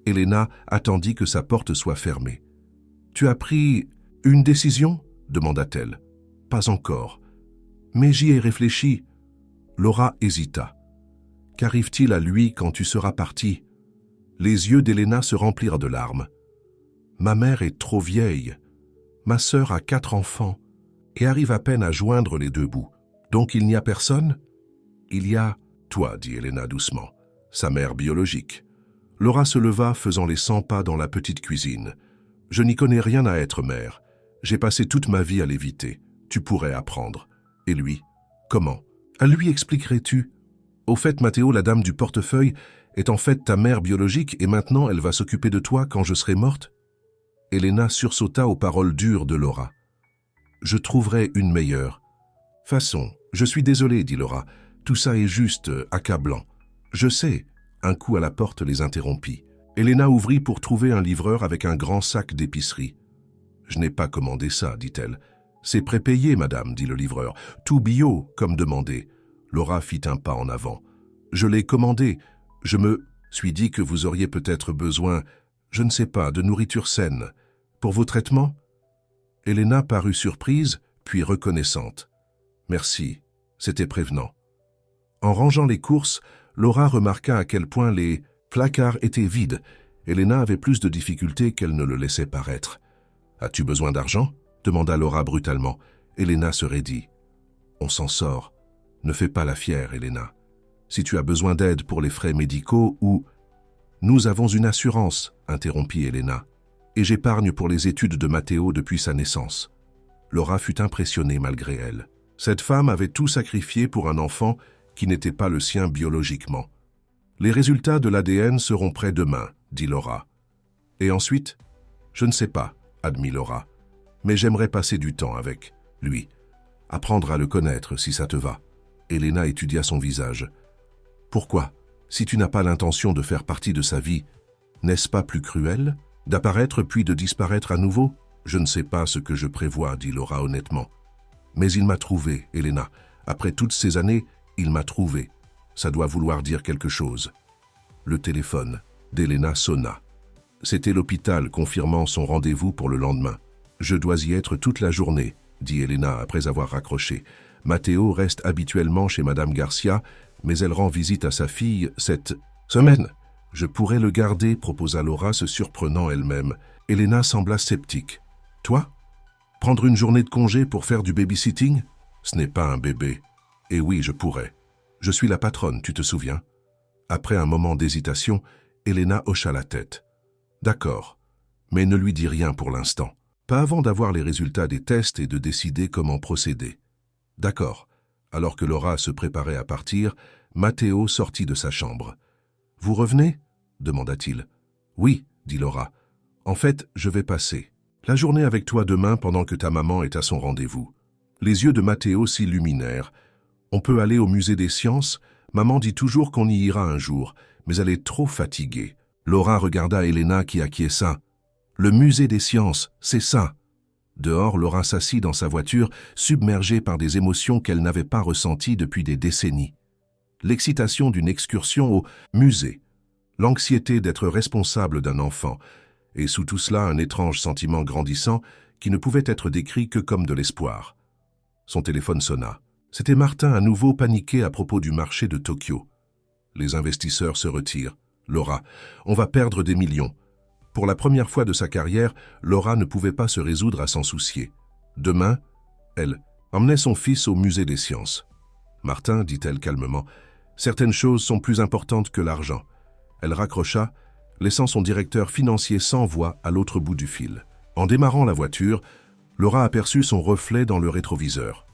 Elena attendit que sa porte soit fermée. « Tu as pris une décision ?» demanda-t-elle. « Pas encore. Mais j'y ai réfléchi. » Laura hésita. « Qu'arrive-t-il à lui quand tu seras parti ?» Les yeux d'Elena se remplirent de larmes. « Ma mère est trop vieille. Ma sœur a 4 enfants et arrive à peine à joindre les 2 bouts. Donc il n'y a personne ?»« Il y a toi, » dit Elena doucement, « sa mère biologique. » Laura se leva, faisant les 100 pas dans la petite cuisine. « Je n'y connais rien à être mère. J'ai passé toute ma vie à l'éviter. Tu pourrais apprendre. Et lui, comment? À lui expliquerais-tu? Au fait, Matteo, la dame du portefeuille, est en fait ta mère biologique et maintenant elle va s'occuper de toi quand je serai morte ?» Elena sursauta aux paroles dures de Laura. « Je trouverai une meilleure. »« Façon, je suis désolé, » dit Laura. « Tout ça est juste accablant. »« Je sais. » Un coup à la porte les interrompit. Elena ouvrit pour trouver un livreur avec un grand sac d'épicerie. « Je n'ai pas commandé ça, » dit-elle. « C'est prépayé, madame, » dit le livreur. « Tout bio, comme demandé. » Laura fit un pas en avant. « Je l'ai commandé. Je me suis dit que vous auriez peut-être besoin, je ne sais pas, de nourriture saine. Pour vos traitements ?» Elena parut surprise, puis reconnaissante. « Merci, c'était prévenant. » En rangeant les courses, Laura remarqua à quel point les placards étaient vides. Elena avait plus de difficultés qu'elle ne le laissait paraître. « As-tu besoin d'argent ?» demanda Laura brutalement. Elena se raidit. « On s'en sort. Ne fais pas la fière, Elena. Si tu as besoin d'aide pour les frais médicaux ou... »« Nous avons une assurance, » interrompit Elena. « Et j'épargne pour les études de Matteo depuis sa naissance. » Laura fut impressionnée malgré elle. Cette femme avait tout sacrifié pour un enfant qui n'était pas le sien biologiquement. « Les résultats de l'ADN seront prêts demain, » dit Laura. « Et ensuite ?»« Je ne sais pas, » admit Laura. « Mais j'aimerais passer du temps avec lui. Apprendre à le connaître, si ça te va. » Elena étudia son visage. « Pourquoi? Si tu n'as pas l'intention de faire partie de sa vie, n'est-ce pas plus cruel? D'apparaître puis de disparaître à nouveau? Je ne sais pas ce que je prévois, » dit Laura honnêtement. « Mais il m'a trouvé, Elena. Après toutes ces années, il m'a trouvé. Ça doit vouloir dire quelque chose. » Le téléphone d'Elena sonna. C'était l'hôpital confirmant son rendez-vous pour le lendemain. « Je dois y être toute la journée, » dit Elena après avoir raccroché. « Matteo reste habituellement chez Madame Garcia, mais elle rend visite à sa fille cette semaine. »« Je pourrais le garder, » proposa Laura, se surprenant elle-même. Elena sembla sceptique. « Toi? Prendre une journée de congé pour faire du babysitting? Ce n'est pas un bébé. » Eh oui, je pourrais. Je suis la patronne, tu te souviens? Après un moment d'hésitation, Elena hocha la tête. D'accord, mais ne lui dis rien pour l'instant. Pas avant d'avoir les résultats des tests et de décider comment procéder. D'accord. Alors que Laura se préparait à partir, Matteo sortit de sa chambre. « Vous revenez ?» demanda-t-il. « Oui, dit Laura. En fait, je vais passer la journée avec toi demain pendant que ta maman est à son rendez-vous. » Les yeux de Matteo s'illuminèrent. « On peut aller au musée des sciences? Maman dit toujours qu'on y ira un jour, mais elle est trop fatiguée. » Laura regarda Elena qui acquiesça. « Le musée des sciences, c'est ça !» Dehors, Laura s'assit dans sa voiture, submergée par des émotions qu'elle n'avait pas ressenties depuis des décennies. L'excitation d'une excursion au musée, l'anxiété d'être responsable d'un enfant, et sous tout cela un étrange sentiment grandissant qui ne pouvait être décrit que comme de l'espoir. Son téléphone sonna. C'était Martin à nouveau paniqué à propos du marché de Tokyo. Les investisseurs se retirent. Laura, on va perdre des millions. Pour la première fois de sa carrière, Laura ne pouvait pas se résoudre à s'en soucier. Demain, elle emmenait son fils au musée des sciences. Martin, dit-elle calmement, certaines choses sont plus importantes que l'argent. Elle raccrocha, laissant son directeur financier sans voix à l'autre bout du fil. En démarrant la voiture, Laura aperçut son reflet dans le rétroviseur.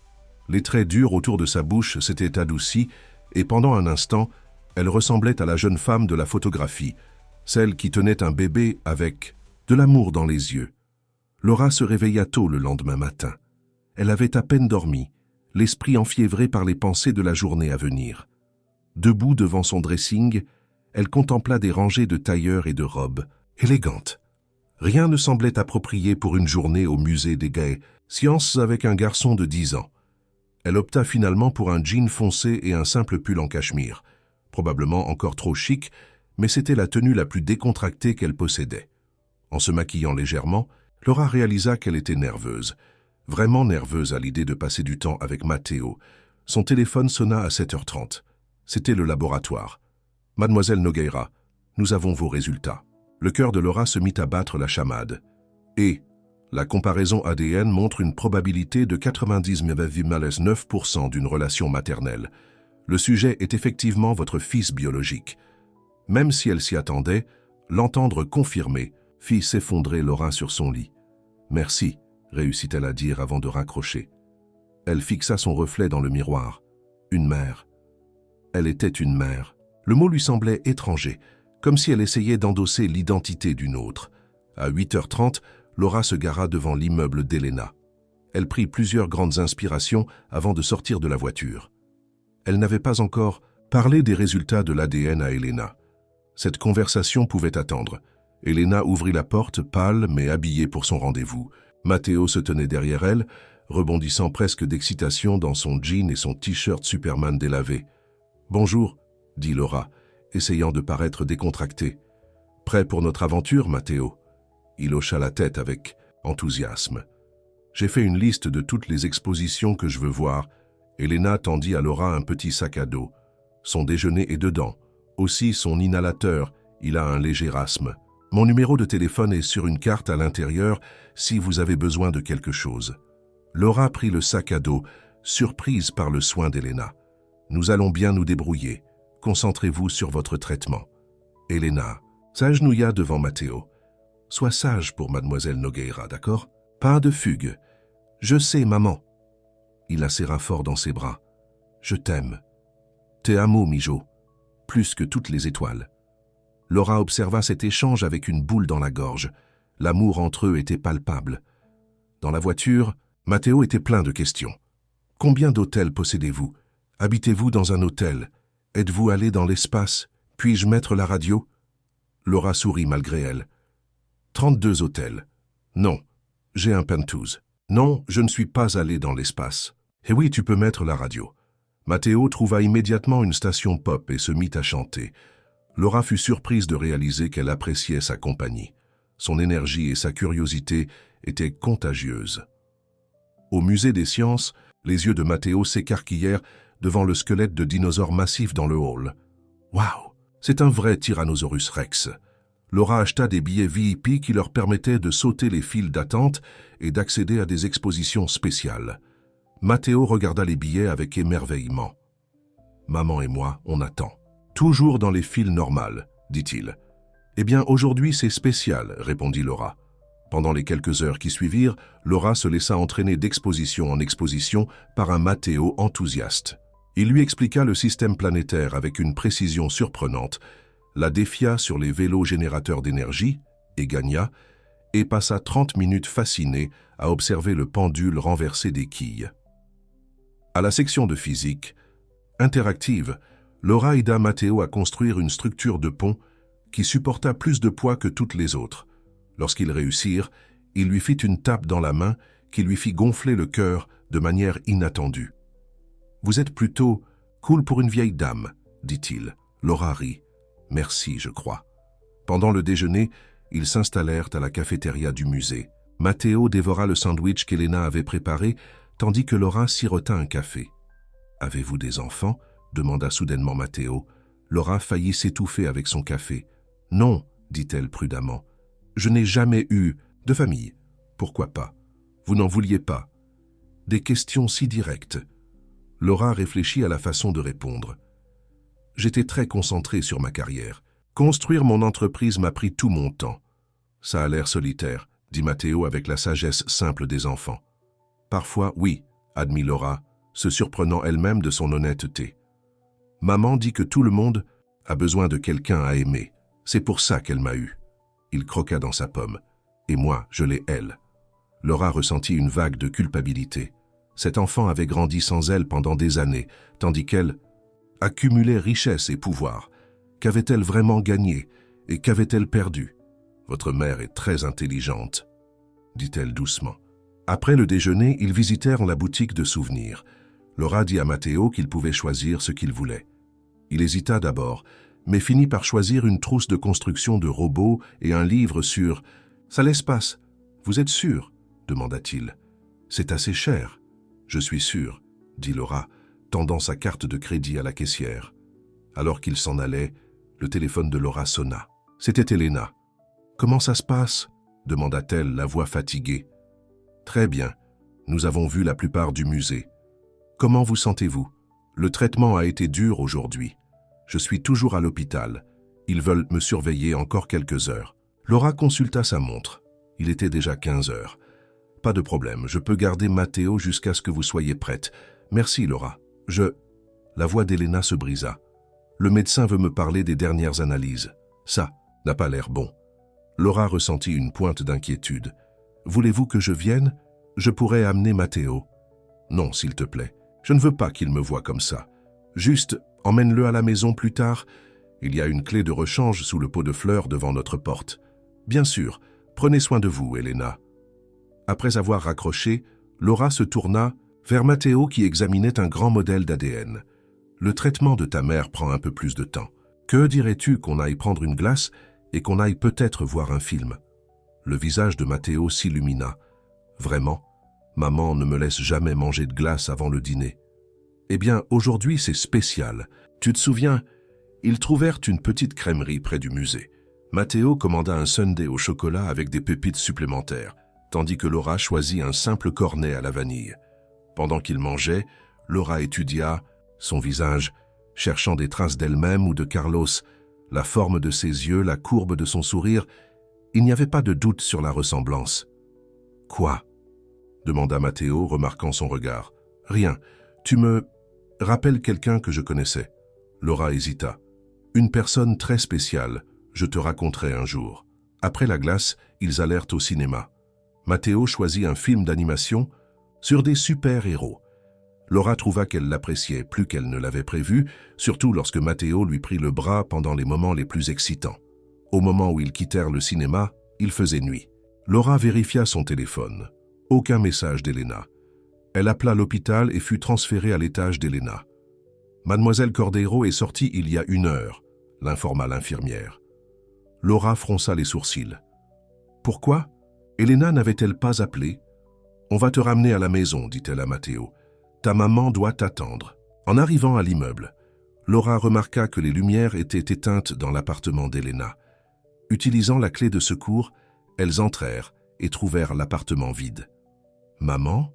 Les traits durs autour de sa bouche s'étaient adoucis et pendant un instant, elle ressemblait à la jeune femme de la photographie, celle qui tenait un bébé avec de l'amour dans les yeux. Laura se réveilla tôt le lendemain matin. Elle avait à peine dormi, l'esprit enfiévré par les pensées de la journée à venir. Debout devant son dressing, elle contempla des rangées de tailleurs et de robes, élégantes. Rien ne semblait approprié pour une journée au musée des Gay Sciences avec un garçon de 10 ans. Elle opta finalement pour un jean foncé et un simple pull en cachemire, probablement encore trop chic, mais c'était la tenue la plus décontractée qu'elle possédait. En se maquillant légèrement, Laura réalisa qu'elle était nerveuse, vraiment nerveuse à l'idée de passer du temps avec Matteo. Son téléphone sonna à 7h30. C'était le laboratoire. « Mademoiselle Nogueira, nous avons vos résultats. » Le cœur de Laura se mit à battre la chamade. Et la comparaison ADN montre une probabilité de 99,9% d'une relation maternelle. Le sujet est effectivement votre fils biologique. Même si elle s'y attendait, l'entendre confirmer fit s'effondrer Laura sur son lit. « Merci », réussit-elle à dire avant de raccrocher. Elle fixa son reflet dans le miroir. Une mère. Elle était une mère. Le mot lui semblait étranger, comme si elle essayait d'endosser l'identité d'une autre. À 8h30, Laura se gara devant l'immeuble d'Elena. Elle prit plusieurs grandes inspirations avant de sortir de la voiture. Elle n'avait pas encore parlé des résultats de l'ADN à Elena. Cette conversation pouvait attendre. Elena ouvrit la porte, pâle mais habillée pour son rendez-vous. Matteo se tenait derrière elle, rebondissant presque d'excitation dans son jean et son t-shirt Superman délavé. « Bonjour », dit Laura, essayant de paraître décontractée. « Prêt pour notre aventure, Matteo ?» Il hocha la tête avec enthousiasme. « J'ai fait une liste de toutes les expositions que je veux voir. » Elena tendit à Laura un petit sac à dos. Son déjeuner est dedans. Aussi son inhalateur, il a un léger asthme. Mon numéro de téléphone est sur une carte à l'intérieur si vous avez besoin de quelque chose. Laura prit le sac à dos, surprise par le soin d'Elena. Nous allons bien nous débrouiller. Concentrez-vous sur votre traitement. Elena s'agenouilla devant Matteo. Sois sage pour mademoiselle Nogueira, d'accord? Pas de fugue. Je sais, maman. Il la serra fort dans ses bras. Je t'aime. Te amo, mijo. Plus que toutes les étoiles. Laura observa cet échange avec une boule dans la gorge. L'amour entre eux était palpable. Dans la voiture, Matteo était plein de questions. Combien d'hôtels possédez-vous? Habitez-vous dans un hôtel? Êtes-vous allé dans l'espace? Puis-je mettre la radio? Laura sourit malgré elle. 32 hôtels. Non, j'ai un penthouse. Non, je ne suis pas allé dans l'espace. Eh oui, tu peux mettre la radio. Matteo trouva immédiatement une station pop et se mit à chanter. Laura fut surprise de réaliser qu'elle appréciait sa compagnie. Son énergie et sa curiosité étaient contagieuses. Au musée des sciences, les yeux de Matteo s'écarquillèrent devant le squelette de dinosaure massif dans le hall. « Waouh, c'est un vrai Tyrannosaurus Rex !» Laura acheta des billets VIP qui leur permettaient de sauter les files d'attente et d'accéder à des expositions spéciales. Matteo regarda les billets avec émerveillement. « Maman et moi, on attend. Toujours dans les files normales, dit-il. « Eh bien, aujourd'hui, c'est spécial, répondit Laura. Pendant les quelques heures qui suivirent, Laura se laissa entraîner d'exposition en exposition par un Matteo enthousiaste. Il lui expliqua le système planétaire avec une précision surprenante, la défia sur les vélos générateurs d'énergie, et gagna, et passa 30 minutes fasciné à observer le pendule renversé des quilles. À la section de physique, interactive, Laura aida Matteo à construire une structure de pont qui supporta plus de poids que toutes les autres. Lorsqu'ils réussirent, il lui fit une tape dans la main qui lui fit gonfler le cœur de manière inattendue. « Vous êtes plutôt cool pour une vieille dame, dit-il. Laura rit. « Merci, je crois. » Pendant le déjeuner, ils s'installèrent à la cafétéria du musée. Matteo dévora le sandwich qu'Elena avait préparé, tandis que Laura sirota un café. « Avez-vous des enfants ?» demanda soudainement Matteo. Laura faillit s'étouffer avec son café. « Non, dit-elle prudemment. Je n'ai jamais eu de famille. Pourquoi pas? Vous n'en vouliez pas. » Des questions si directes. Laura réfléchit à la façon de répondre. « J'étais très concentré sur ma carrière. Construire mon entreprise m'a pris tout mon temps. »« Ça a l'air solitaire, » dit Matteo avec la sagesse simple des enfants. « Parfois, oui, » admit Laura, se surprenant elle-même de son honnêteté. « Maman dit que tout le monde a besoin de quelqu'un à aimer. C'est pour ça qu'elle m'a eu. » Il croqua dans sa pomme. « Et moi, je l'ai elle. » Laura ressentit une vague de culpabilité. Cet enfant avait grandi sans elle pendant des années, tandis qu'elle accumulait richesse et pouvoir. Qu'avait-elle vraiment gagné et qu'avait-elle perdu? « Votre mère est très intelligente, » dit-elle doucement. Après le déjeuner, ils visitèrent la boutique de souvenirs. Laura dit à Matteo qu'il pouvait choisir ce qu'il voulait. Il hésita d'abord, mais finit par choisir une trousse de construction de robots et un livre sur « Ça l'espace. Vous êtes sûr ?» demanda-t-il. « C'est assez cher. »« Je suis sûr, » dit Laura, tendant sa carte de crédit à la caissière. Alors qu'il s'en allait, le téléphone de Laura sonna. C'était Elena. « Comment ça se passe ?» demanda-t-elle, la voix fatiguée. « Très bien. Nous avons vu la plupart du musée. Comment vous sentez-vous? Le traitement a été dur aujourd'hui. Je suis toujours à l'hôpital. Ils veulent me surveiller encore quelques heures. » Laura consulta sa montre. Il était déjà 15 heures. « Pas de problème, je peux garder Matteo jusqu'à ce que vous soyez prête. Merci, Laura. La voix d'Elena se brisa. « Le médecin veut me parler des dernières analyses. Ça n'a pas l'air bon. » Laura ressentit une pointe d'inquiétude. « Voulez-vous que je vienne? Je pourrais amener Matteo. »« Non, s'il te plaît. Je ne veux pas qu'il me voie comme ça. Juste, emmène-le à la maison plus tard. Il y a une clé de rechange sous le pot de fleurs devant notre porte. Bien sûr, prenez soin de vous, Elena. » Après avoir raccroché, Laura se tourna vers Matteo qui examinait un grand modèle d'ADN. « Le traitement de ta mère prend un peu plus de temps. Que dirais-tu qu'on aille prendre une glace et qu'on aille peut-être voir un film ?» Le visage de Matteo s'illumina. « Vraiment, maman ne me laisse jamais manger de glace avant le dîner. »« Eh bien, aujourd'hui c'est spécial. Tu te souviens, ils trouvèrent une petite crèmerie près du musée. Matteo commanda un sundae au chocolat avec des pépites supplémentaires, tandis que Laura choisit un simple cornet à la vanille. Pendant qu'il mangeait, Laura étudia son visage, cherchant des traces d'elle-même ou de Carlos, la forme de ses yeux, la courbe de son sourire. Il n'y avait pas de doute sur la ressemblance. « Quoi ?» demanda Matteo, remarquant son regard. « Rien. Tu me rappelles quelqu'un que je connaissais. » Laura hésita. « Une personne très spéciale. Je te raconterai un jour. » Après la glace, ils allèrent au cinéma. Matteo choisit un film d'animation sur des super-héros. Laura trouva qu'elle l'appréciait plus qu'elle ne l'avait prévu, surtout lorsque Matteo lui prit le bras pendant les moments les plus excitants. Au moment où ils quittèrent le cinéma, il faisait nuit. Laura vérifia son téléphone. Aucun message d'Elena. Elle appela l'hôpital et fut transférée à l'étage d'Elena. « Mademoiselle Cordeiro est sortie il y a 1 heure », l'informa l'infirmière. Laura fronça les sourcils. « Pourquoi? Elena n'avait-elle pas appelé? »« On va te ramener à la maison, dit-elle à Matteo. Ta maman doit t'attendre. » En arrivant à l'immeuble, Laura remarqua que les lumières étaient éteintes dans l'appartement d'Elena. Utilisant la clé de secours, elles entrèrent et trouvèrent l'appartement vide. « Maman ?»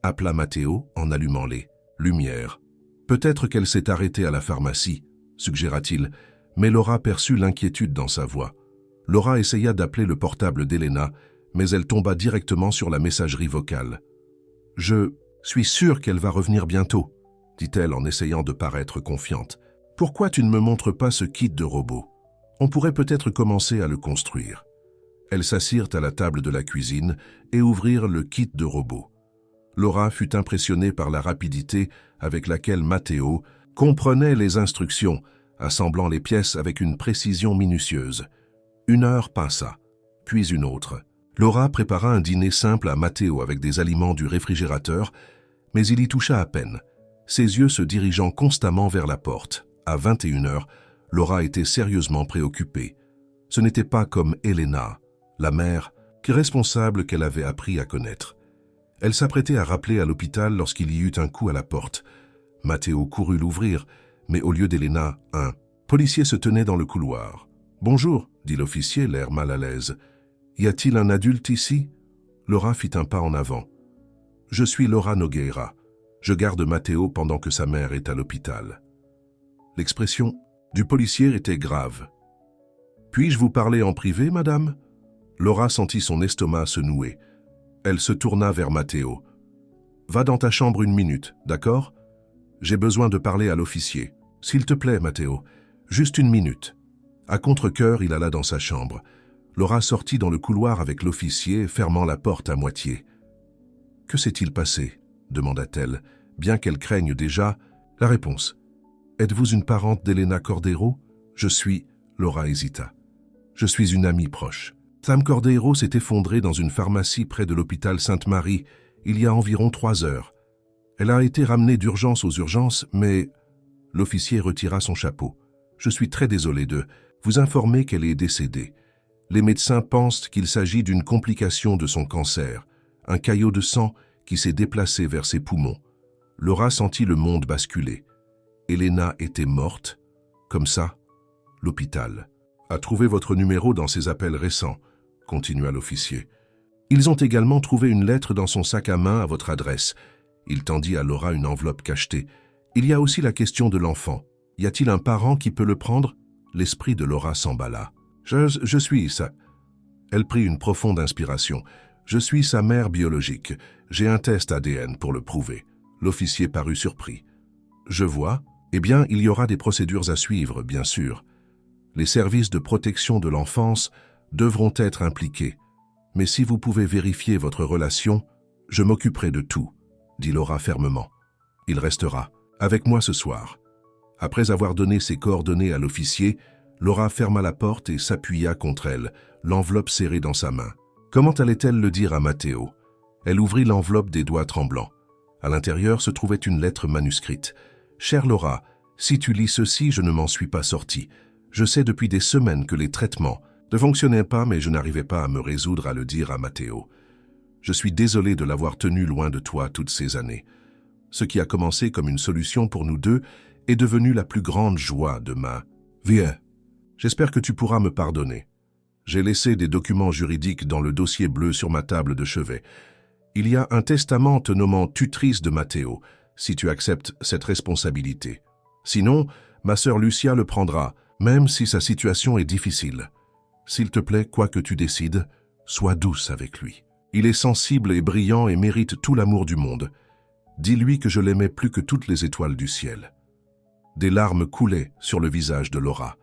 appela Matteo en allumant les lumières. Peut-être qu'elle s'est arrêtée à la pharmacie, suggéra-t-il, mais Laura perçut l'inquiétude dans sa voix. Laura essaya d'appeler le portable d'Elena, mais elle tomba directement sur la messagerie vocale. « Je suis sûre qu'elle va revenir bientôt », dit-elle en essayant de paraître confiante. « Pourquoi tu ne me montres pas ce kit de robot? On pourrait peut-être commencer à le construire. » Elles s'assirent à la table de la cuisine et ouvrirent le kit de robot. Laura fut impressionnée par la rapidité avec laquelle Matteo comprenait les instructions, assemblant les pièces avec une précision minutieuse. 1 heure passa, puis une autre. Laura prépara un dîner simple à Matteo avec des aliments du réfrigérateur, mais il y toucha à peine, ses yeux se dirigeant constamment vers la porte. À 21 heures, Laura était sérieusement préoccupée. Ce n'était pas comme Elena, la mère, responsable qu'elle avait appris à connaître. Elle s'apprêtait à rappeler à l'hôpital lorsqu'il y eut un coup à la porte. Matteo courut l'ouvrir, mais au lieu d'Elena, un policier se tenait dans le couloir. « Bonjour », dit l'officier, l'air mal à l'aise. « Y a-t-il un adulte ici ?» Laura fit un pas en avant. « Je suis Laura Nogueira. Je garde Matteo pendant que sa mère est à l'hôpital. » L'expression du policier était grave. « Puis-je vous parler en privé, madame ?» Laura sentit son estomac se nouer. Elle se tourna vers Matteo. « Va dans ta chambre 1 minute, d'accord? J'ai besoin de parler à l'officier. S'il te plaît, Matteo, juste 1 minute. » À contre-cœur, il alla dans sa chambre. Laura sortit dans le couloir avec l'officier, fermant la porte à moitié. « Que s'est-il passé ?» demanda-t-elle, bien qu'elle craigne déjà la réponse. « Êtes-vous une parente d'Elena Cordero ?»« Je suis... » Laura hésita. « Je suis une amie proche. Sam Cordero s'est effondrée dans une pharmacie près de l'hôpital Sainte-Marie il y a environ 3 heures. Elle a été ramenée d'urgence aux urgences, mais... » L'officier retira son chapeau. « Je suis très désolé de vous informer qu'elle est décédée. Les médecins pensent qu'il s'agit d'une complication de son cancer, un caillot de sang qui s'est déplacé vers ses poumons. » Laura sentit le monde basculer. Elena était morte. Comme ça, l'hôpital a trouvé votre numéro dans ses appels récents, continua l'officier. Ils ont également trouvé une lettre dans son sac à main à votre adresse. Il tendit à Laura une enveloppe cachetée. Il y a aussi la question de l'enfant. Y a-t-il un parent qui peut le prendre? L'esprit de Laura s'emballa. Je suis sa... Elle prit une profonde inspiration. Je suis sa mère biologique. J'ai un test ADN pour le prouver. L'officier parut surpris. Je vois. Eh bien, il y aura des procédures à suivre, bien sûr. Les services de protection de l'enfance devront être impliqués. Mais si vous pouvez vérifier votre relation, je m'occuperai de tout, dit Laura fermement. Il restera avec moi ce soir. Après avoir donné ses coordonnées à l'officier, Laura ferma la porte et s'appuya contre elle, l'enveloppe serrée dans sa main. Comment allait-elle le dire à Matteo? Elle ouvrit l'enveloppe des doigts tremblants. À l'intérieur se trouvait une lettre manuscrite. « Chère Laura, si tu lis ceci, je ne m'en suis pas sorti. Je sais depuis des semaines que les traitements ne fonctionnaient pas, mais je n'arrivais pas à me résoudre à le dire à Matteo. Je suis désolé de l'avoir tenu loin de toi toutes ces années. Ce qui a commencé comme une solution pour nous deux est devenu la plus grande joie de ma vie. J'espère que tu pourras me pardonner. J'ai laissé des documents juridiques dans le dossier bleu sur ma table de chevet. Il y a un testament te nommant tutrice de Matteo, si tu acceptes cette responsabilité. Sinon, ma sœur Lucia le prendra, même si sa situation est difficile. S'il te plaît, quoi que tu décides, sois douce avec lui. Il est sensible et brillant et mérite tout l'amour du monde. Dis-lui que je l'aimais plus que toutes les étoiles du ciel. » Des larmes coulaient sur le visage de Laura.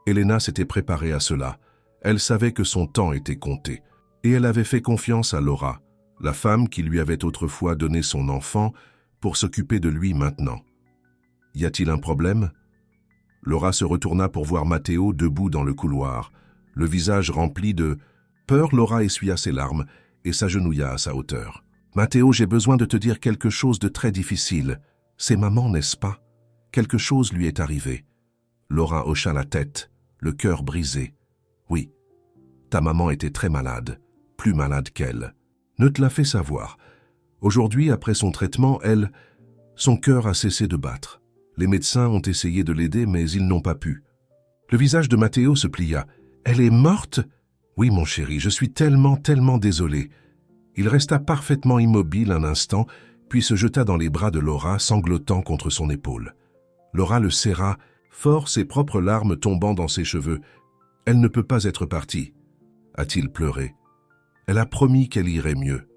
Elena s'était préparée à cela. Elle savait que son temps était compté. Et elle avait fait confiance à Laura, la femme qui lui avait autrefois donné son enfant pour s'occuper de lui maintenant. Y a-t-il un problème? Laura se retourna pour voir Matteo debout dans le couloir. Le visage rempli de peur, Laura essuya ses larmes et s'agenouilla à sa hauteur. « Matteo, j'ai besoin de te dire quelque chose de très difficile. C'est maman, n'est-ce pas? Quelque chose lui est arrivé. » Laura hocha la tête, le cœur brisé. « Oui, ta maman était très malade, plus malade qu'elle. Ne te l'a fait savoir. Aujourd'hui, après son traitement, son cœur a cessé de battre. Les médecins ont essayé de l'aider, mais ils n'ont pas pu. » Le visage de Matteo se plia. « Elle est morte? Oui, mon chéri, je suis tellement désolé. » Il resta parfaitement immobile un instant, puis se jeta dans les bras de Laura, sanglotant contre son épaule. Laura le serra fort, ses propres larmes tombant dans ses cheveux. « Elle ne peut pas être partie », a-t-il pleuré. « Elle a promis qu'elle irait mieux. »«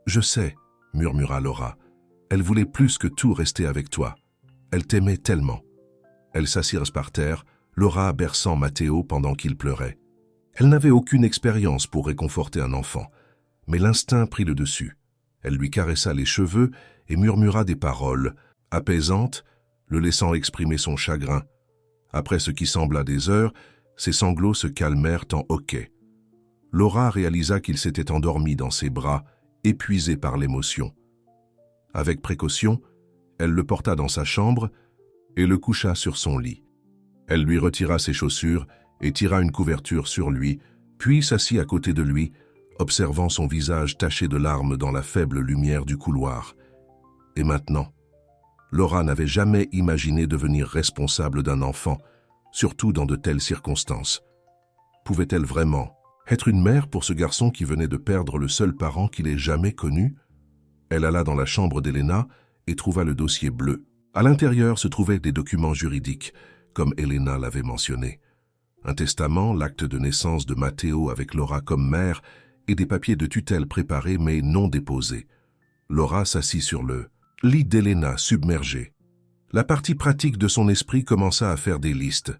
Je sais », murmura Laura. « Elle voulait plus que tout rester avec toi. Elle t'aimait tellement. » Elles s'assirent par terre, Laura berçant Matteo pendant qu'il pleurait. Elle n'avait aucune expérience pour réconforter un enfant, mais l'instinct prit le dessus. Elle lui caressa les cheveux et murmura des paroles, apaisantes, le laissant exprimer son chagrin. Après ce qui sembla des heures, ses sanglots se calmèrent en hoquet. Laura réalisa qu'il s'était endormi dans ses bras, épuisé par l'émotion. Avec précaution, elle le porta dans sa chambre et le coucha sur son lit. Elle lui retira ses chaussures et tira une couverture sur lui, puis s'assit à côté de lui, observant son visage taché de larmes dans la faible lumière du couloir. Et maintenant, Laura n'avait jamais imaginé devenir responsable d'un enfant, surtout dans de telles circonstances. Pouvait-elle vraiment être une mère pour ce garçon qui venait de perdre le seul parent qu'il ait jamais connu? Elle alla dans la chambre d'Elena et trouva le dossier bleu. À l'intérieur se trouvaient des documents juridiques, comme Elena l'avait mentionné. Un testament, l'acte de naissance de Matteo avec Laura comme mère et des papiers de tutelle préparés mais non déposés. Laura s'assit sur le lit d'Elena submergée. La partie pratique de son esprit commença à faire des listes.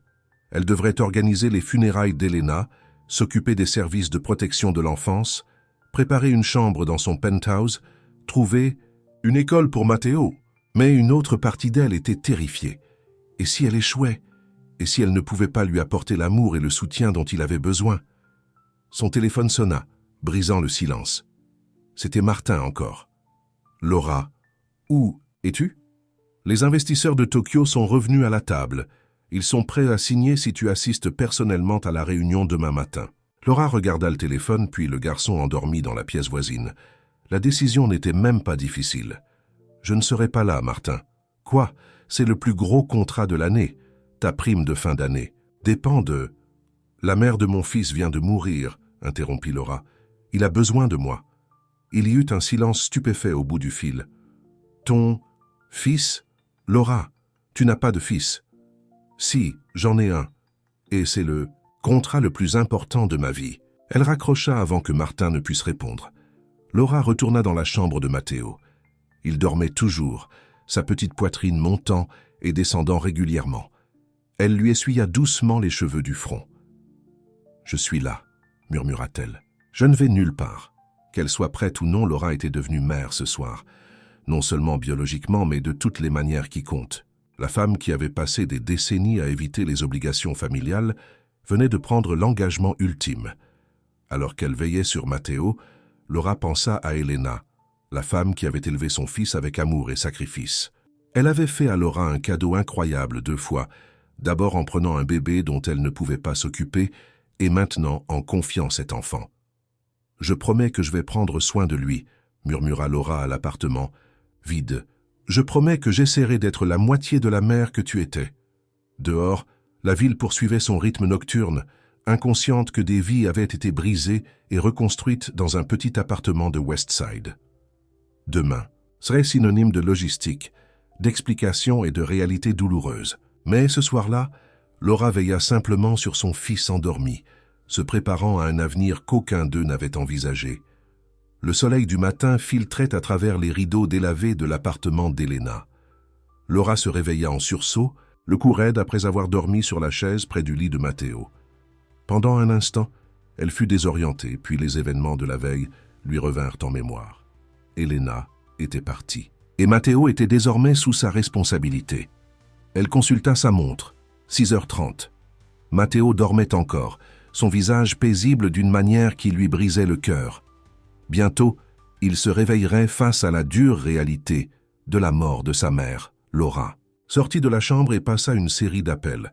Elle devrait organiser les funérailles d'Elena, s'occuper des services de protection de l'enfance, préparer une chambre dans son penthouse, trouver une école pour Matteo. Mais une autre partie d'elle était terrifiée. Et si elle échouait? Et si elle ne pouvait pas lui apporter l'amour et le soutien dont il avait besoin? Son téléphone sonna, brisant le silence. C'était Martin encore. « Laura, où es-tu? Les investisseurs de Tokyo sont revenus à la table. Ils sont prêts à signer si tu assistes personnellement à la réunion demain matin. » Laura regarda le téléphone, puis le garçon endormi dans la pièce voisine. La décision n'était même pas difficile. « Je ne serai pas là, Martin. »« Quoi? C'est le plus gros contrat de l'année. Ta prime de fin d'année dépend de... »« La mère de mon fils vient de mourir, » interrompit Laura. « Il a besoin de moi. » Il y eut un silence stupéfait au bout du fil. « Ton fils? Laura, tu n'as pas de fils. »« Si, j'en ai un. Et c'est le contrat le plus important de ma vie. » Elle raccrocha avant que Martin ne puisse répondre. Laura retourna dans la chambre de Matteo. Il dormait toujours, sa petite poitrine montant et descendant régulièrement. Elle lui essuya doucement les cheveux du front. « Je suis là, » murmura-t-elle. « Je ne vais nulle part. » Qu'elle soit prête ou non, Laura était devenue mère ce soir. Non seulement biologiquement, mais de toutes les manières qui comptent. La femme qui avait passé des décennies à éviter les obligations familiales venait de prendre l'engagement ultime. Alors qu'elle veillait sur Matteo, Laura pensa à Elena, la femme qui avait élevé son fils avec amour et sacrifice. Elle avait fait à Laura un cadeau incroyable 2 fois, d'abord en prenant un bébé dont elle ne pouvait pas s'occuper, et maintenant en confiant cet enfant. « Je promets que je vais prendre soin de lui, » murmura Laura à l'appartement, vide. « Je promets que j'essaierai d'être la moitié de la mère que tu étais. » Dehors, la ville poursuivait son rythme nocturne, inconsciente que des vies avaient été brisées et reconstruites dans un petit appartement de Westside. Demain serait synonyme de logistique, d'explication et de réalité douloureuse. Mais ce soir-là, Laura veilla simplement sur son fils endormi, se préparant à un avenir qu'aucun d'eux n'avait envisagé. Le soleil du matin filtrait à travers les rideaux délavés de l'appartement d'Elena. Laura se réveilla en sursaut, le cou raide après avoir dormi sur la chaise près du lit de Matteo. Pendant un instant, elle fut désorientée, puis les événements de la veille lui revinrent en mémoire. Elena était partie, et Matteo était désormais sous sa responsabilité. Elle consulta sa montre, 6h30. Matteo dormait encore, son visage paisible d'une manière qui lui brisait le cœur. Bientôt, il se réveillerait face à la dure réalité de la mort de sa mère, Laura. Sortit de la chambre et passa une série d'appels.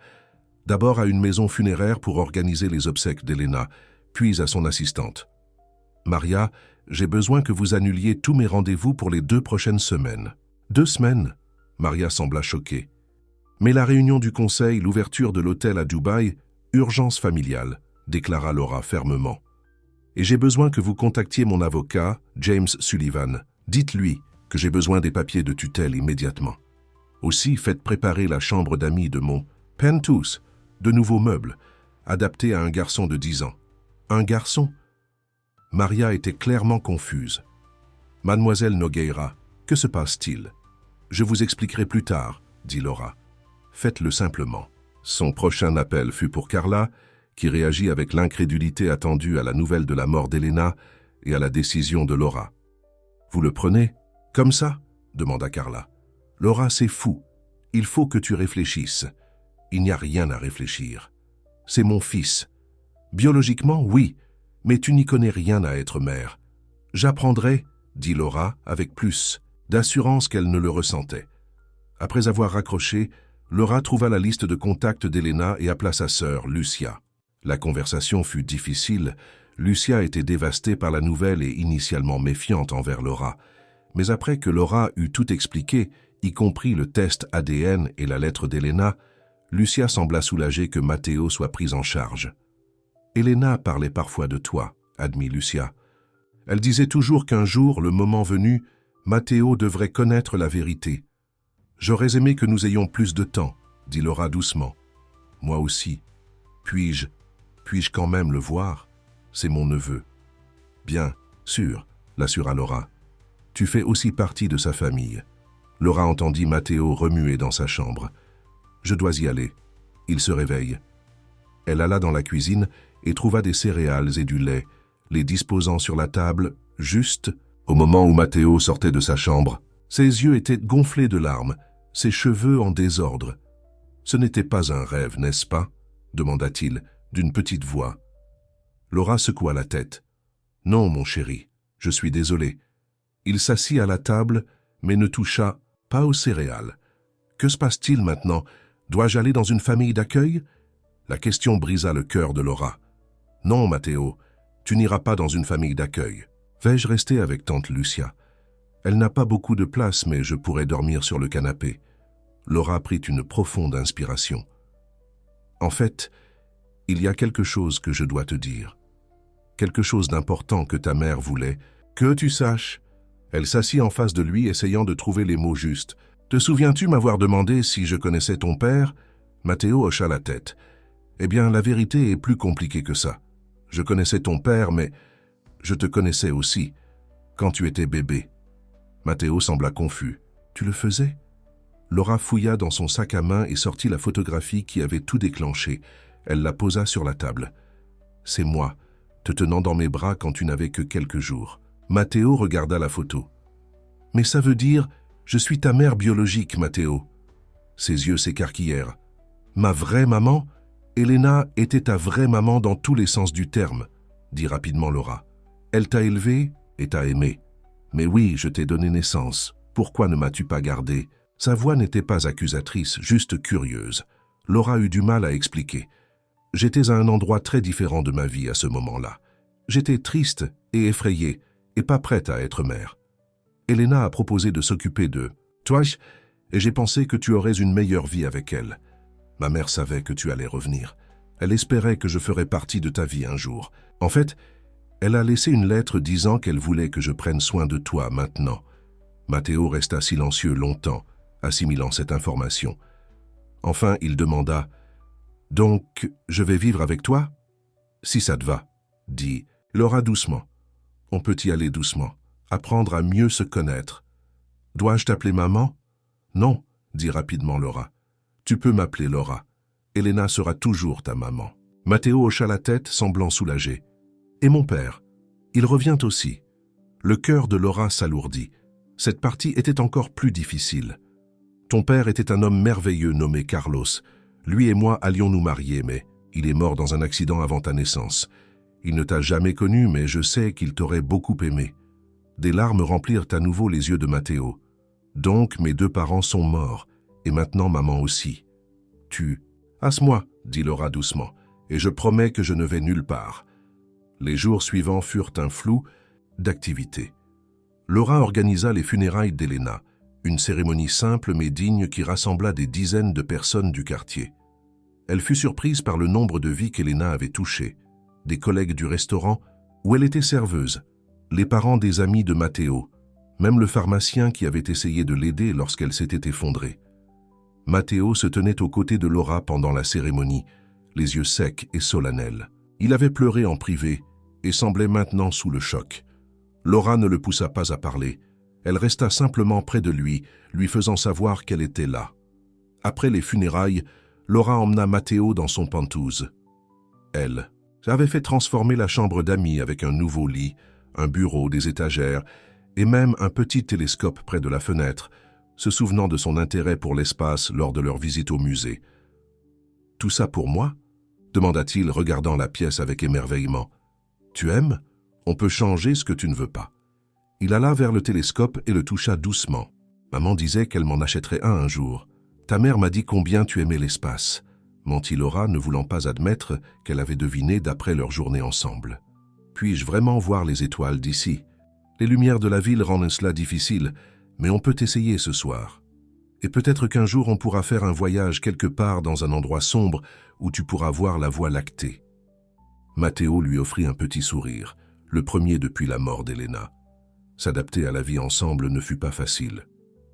D'abord à une maison funéraire pour organiser les obsèques d'Elena, puis à son assistante. « Maria, j'ai besoin que vous annuliez tous mes rendez-vous pour les 2 prochaines semaines. »« 2 semaines ?» Maria sembla choquée. « Mais la réunion du conseil, l'ouverture de l'hôtel à Dubaï, urgence familiale, » déclara Laura fermement. « Et j'ai besoin que vous contactiez mon avocat, James Sullivan. Dites-lui, que j'ai besoin des papiers de tutelle immédiatement. Aussi, faites préparer la chambre d'amis de mon Pentus, de nouveaux meubles, adaptés à un garçon de 10 ans. Un garçon? Maria était clairement confuse. Mademoiselle Nogueira, que se passe-t-il? Je vous expliquerai plus tard, dit Laura. Faites-le simplement. Son prochain appel fut pour Carla, qui réagit avec l'incrédulité attendue à la nouvelle de la mort d'Elena et à la décision de Laura. « Vous le prenez? Comme ça ?» demanda Carla. « Laura, c'est fou. Il faut que tu réfléchisses. Il n'y a rien à réfléchir. C'est mon fils. Biologiquement, oui, mais tu n'y connais rien à être mère. J'apprendrai, dit Laura avec plus d'assurance qu'elle ne le ressentait. Après avoir raccroché, Laura trouva la liste de contacts d'Elena et appela sa sœur, Lucia. La conversation fut difficile. Lucia était dévastée par la nouvelle et initialement méfiante envers Laura. Mais après que Laura eut tout expliqué, y compris le test ADN et la lettre d'Elena, Lucia sembla soulagée que Matteo soit pris en charge. « Elena parlait parfois de toi, » admit Lucia. « Elle disait toujours qu'un jour, le moment venu, Matteo devrait connaître la vérité. J'aurais aimé que nous ayons plus de temps, » dit Laura doucement. « Moi aussi. Puis-je quand même le voir? C'est mon neveu. »« Bien, sûr, » l'assura Laura. « Tu fais aussi partie de sa famille. » Laura entendit Matteo remuer dans sa chambre. « Je dois y aller. Il se réveille. » Elle alla dans la cuisine et trouva des céréales et du lait, les disposant sur la table, juste au moment où Matteo sortait de sa chambre. Ses yeux étaient gonflés de larmes, ses cheveux en désordre. « Ce n'était pas un rêve, n'est-ce pas ?» demanda-t-il, d'une petite voix. Laura secoua la tête. « Non, mon chéri, je suis désolé. » Il s'assit à la table, mais ne toucha pas aux céréales. « Que se passe-t-il maintenant? Dois-je aller dans une famille d'accueil ?» La question brisa le cœur de Laura. « Non, Matteo, tu n'iras pas dans une famille d'accueil. Vais-je rester avec tante Lucia? Elle n'a pas beaucoup de place, mais je pourrais dormir sur le canapé. » Laura prit une profonde inspiration. « En fait, il y a quelque chose que je dois te dire. Quelque chose d'important que ta mère voulait que tu saches. » Elle s'assit en face de lui, essayant de trouver les mots justes. « Te souviens-tu m'avoir demandé si je connaissais ton père ?» Matteo hocha la tête. « Eh bien, la vérité est plus compliquée que ça. Je connaissais ton père, mais je te connaissais aussi, quand tu étais bébé. » Matteo sembla confus. « Tu le faisais ?» Laura fouilla dans son sac à main et sortit la photographie qui avait tout déclenché. Elle la posa sur la table. « C'est moi, te tenant dans mes bras quand tu n'avais que quelques jours. » Matteo regarda la photo. « Mais ça veut dire, je suis ta mère biologique, Matteo. » Ses yeux s'écarquillèrent. « Ma vraie maman? Elena était ta vraie maman dans tous les sens du terme, » dit rapidement Laura. « Elle t'a élevé et t'a aimé. Mais oui, je t'ai donné naissance. Pourquoi ne m'as-tu pas gardé ?» Sa voix n'était pas accusatrice, juste curieuse. Laura eut du mal à expliquer. « J'étais à un endroit très différent de ma vie à ce moment-là. J'étais triste et effrayée, et pas prête à être mère. Elena a proposé de s'occuper de toi, et j'ai pensé que tu aurais une meilleure vie avec elle. Ma mère savait que tu allais revenir. Elle espérait que je ferais partie de ta vie un jour. En fait, elle a laissé une lettre disant qu'elle voulait que je prenne soin de toi maintenant. » Matteo resta silencieux longtemps, assimilant cette information. Enfin, il demanda « Donc, je vais vivre avec toi ?»« Si ça te va, » dit Laura doucement. « On peut y aller doucement, apprendre à mieux se connaître. Dois-je t'appeler maman? » « Non, » dit rapidement Laura. « Tu peux m'appeler Laura. Elena sera toujours ta maman. » Matteo hocha la tête, semblant soulagé. « Et mon père? Il revient aussi. » Le cœur de Laura s'alourdit. Cette partie était encore plus difficile. « Ton père était un homme merveilleux nommé Carlos. Lui et moi allions nous marier, mais il est mort dans un accident avant ta naissance. Il ne t'a jamais connu, mais je sais qu'il t'aurait beaucoup aimé. » Des larmes remplirent à nouveau les yeux de Matteo. « Donc mes deux parents sont morts, et maintenant maman aussi. Tu... »« Asse-moi, » dit Laura doucement, « et je promets que je ne vais nulle part. » Les jours suivants furent un flou d'activités. Laura organisa les funérailles d'Elena, une cérémonie simple mais digne qui rassembla des dizaines de personnes du quartier. Elle fut surprise par le nombre de vies qu'Elena avait touchées, des collègues du restaurant où elle était serveuse, les parents des amis de Matteo, même le pharmacien qui avait essayé de l'aider lorsqu'elle s'était effondrée. Matteo se tenait aux côtés de Laura pendant la cérémonie, les yeux secs et solennels. Il avait pleuré en privé et semblait maintenant sous le choc. Laura ne le poussa pas à parler. Elle resta simplement près de lui faisant savoir qu'elle était là. Après les funérailles, Laura emmena Matteo dans son penthouse. Elle avait fait transformer la chambre d'amis avec un nouveau lit, un bureau, des étagères et même un petit télescope près de la fenêtre, se souvenant de son intérêt pour l'espace lors de leur visite au musée. « Tout ça pour moi ?» demanda-t-il, regardant la pièce avec émerveillement. « Tu aimes ? On peut changer ce que tu ne veux pas. » Il alla vers le télescope et le toucha doucement. « Maman disait qu'elle m'en achèterait un jour. Ta mère m'a dit combien tu aimais l'espace. » mentit Laura, ne voulant pas admettre qu'elle avait deviné d'après leur journée ensemble. « Puis-je vraiment voir les étoiles d'ici? Les lumières de la ville rendent cela difficile, mais on peut essayer ce soir. Et peut-être qu'un jour on pourra faire un voyage quelque part dans un endroit sombre où tu pourras voir la Voie lactée. » Matteo lui offrit un petit sourire, le premier depuis la mort d'Elena. S'adapter à la vie ensemble ne fut pas facile.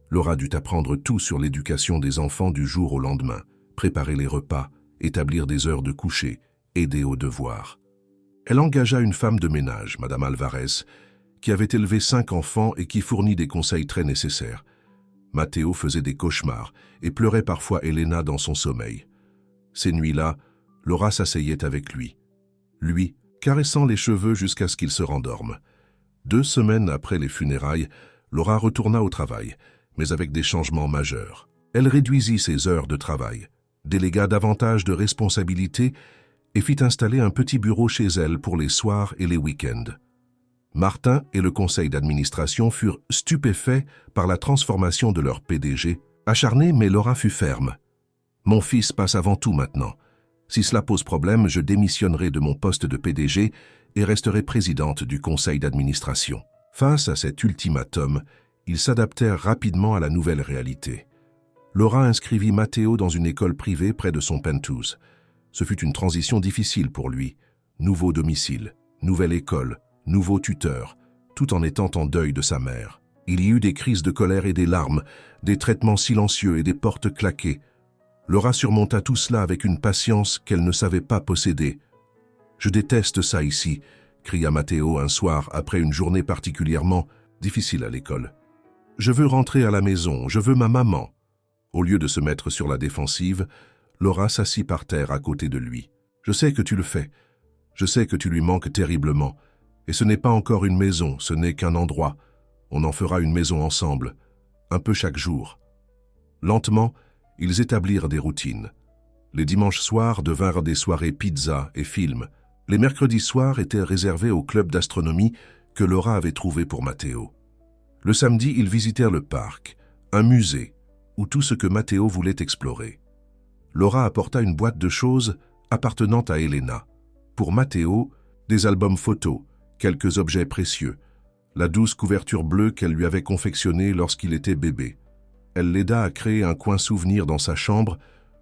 Laura dut apprendre tout sur l'éducation des enfants du jour au lendemain, préparer les repas, établir des heures de coucher, aider aux devoirs. Elle engagea une femme de ménage, Madame Alvarez, qui avait élevé 5 enfants et qui fournit des conseils très nécessaires. Matteo faisait des cauchemars et pleurait parfois Elena dans son sommeil. Ces nuits-là, Laura s'asseyait avec lui, caressant les cheveux jusqu'à ce qu'il se rendorme. 2 semaines après les funérailles, Laura retourna au travail, mais avec des changements majeurs. Elle réduisit ses heures de travail, délégua davantage de responsabilités et fit installer un petit bureau chez elle pour les soirs et les week-ends. Martin et le conseil d'administration furent stupéfaits par la transformation de leur PDG, acharné, mais Laura fut ferme. « Mon fils passe avant tout maintenant. Si cela pose problème, je démissionnerai de mon poste de PDG et resterai présidente du conseil d'administration. » Face à cet ultimatum, ils s'adaptèrent rapidement à la nouvelle réalité. Laura inscrivit Matteo dans une école privée près de son penthouse. Ce fut une transition difficile pour lui. Nouveau domicile, nouvelle école, nouveau tuteur, tout en étant en deuil de sa mère. Il y eut des crises de colère et des larmes, des traitements silencieux et des portes claquées. Laura surmonta tout cela avec une patience qu'elle ne savait pas posséder. « Je déteste ça ici », cria Matteo un soir après une journée particulièrement difficile à l'école. « Je veux rentrer à la maison, je veux ma maman. » Au lieu de se mettre sur la défensive, Laura s'assit par terre à côté de lui. « Je sais que tu le fais. Je sais que tu lui manques terriblement. Et ce n'est pas encore une maison, ce n'est qu'un endroit. On en fera une maison ensemble, un peu chaque jour. » Lentement, ils établirent des routines. Les dimanches soirs devinrent des soirées pizza et films. Les mercredis soirs étaient réservés au club d'astronomie que Laura avait trouvé pour Matteo. Le samedi, ils visitèrent le parc, un musée, ou tout ce que Matteo voulait explorer. Laura apporta une boîte de choses appartenant à Elena. Pour Matteo, des albums photos, quelques objets précieux, la douce couverture bleue qu'elle lui avait confectionnée lorsqu'il était bébé. Elle l'aida à créer un coin souvenir dans sa chambre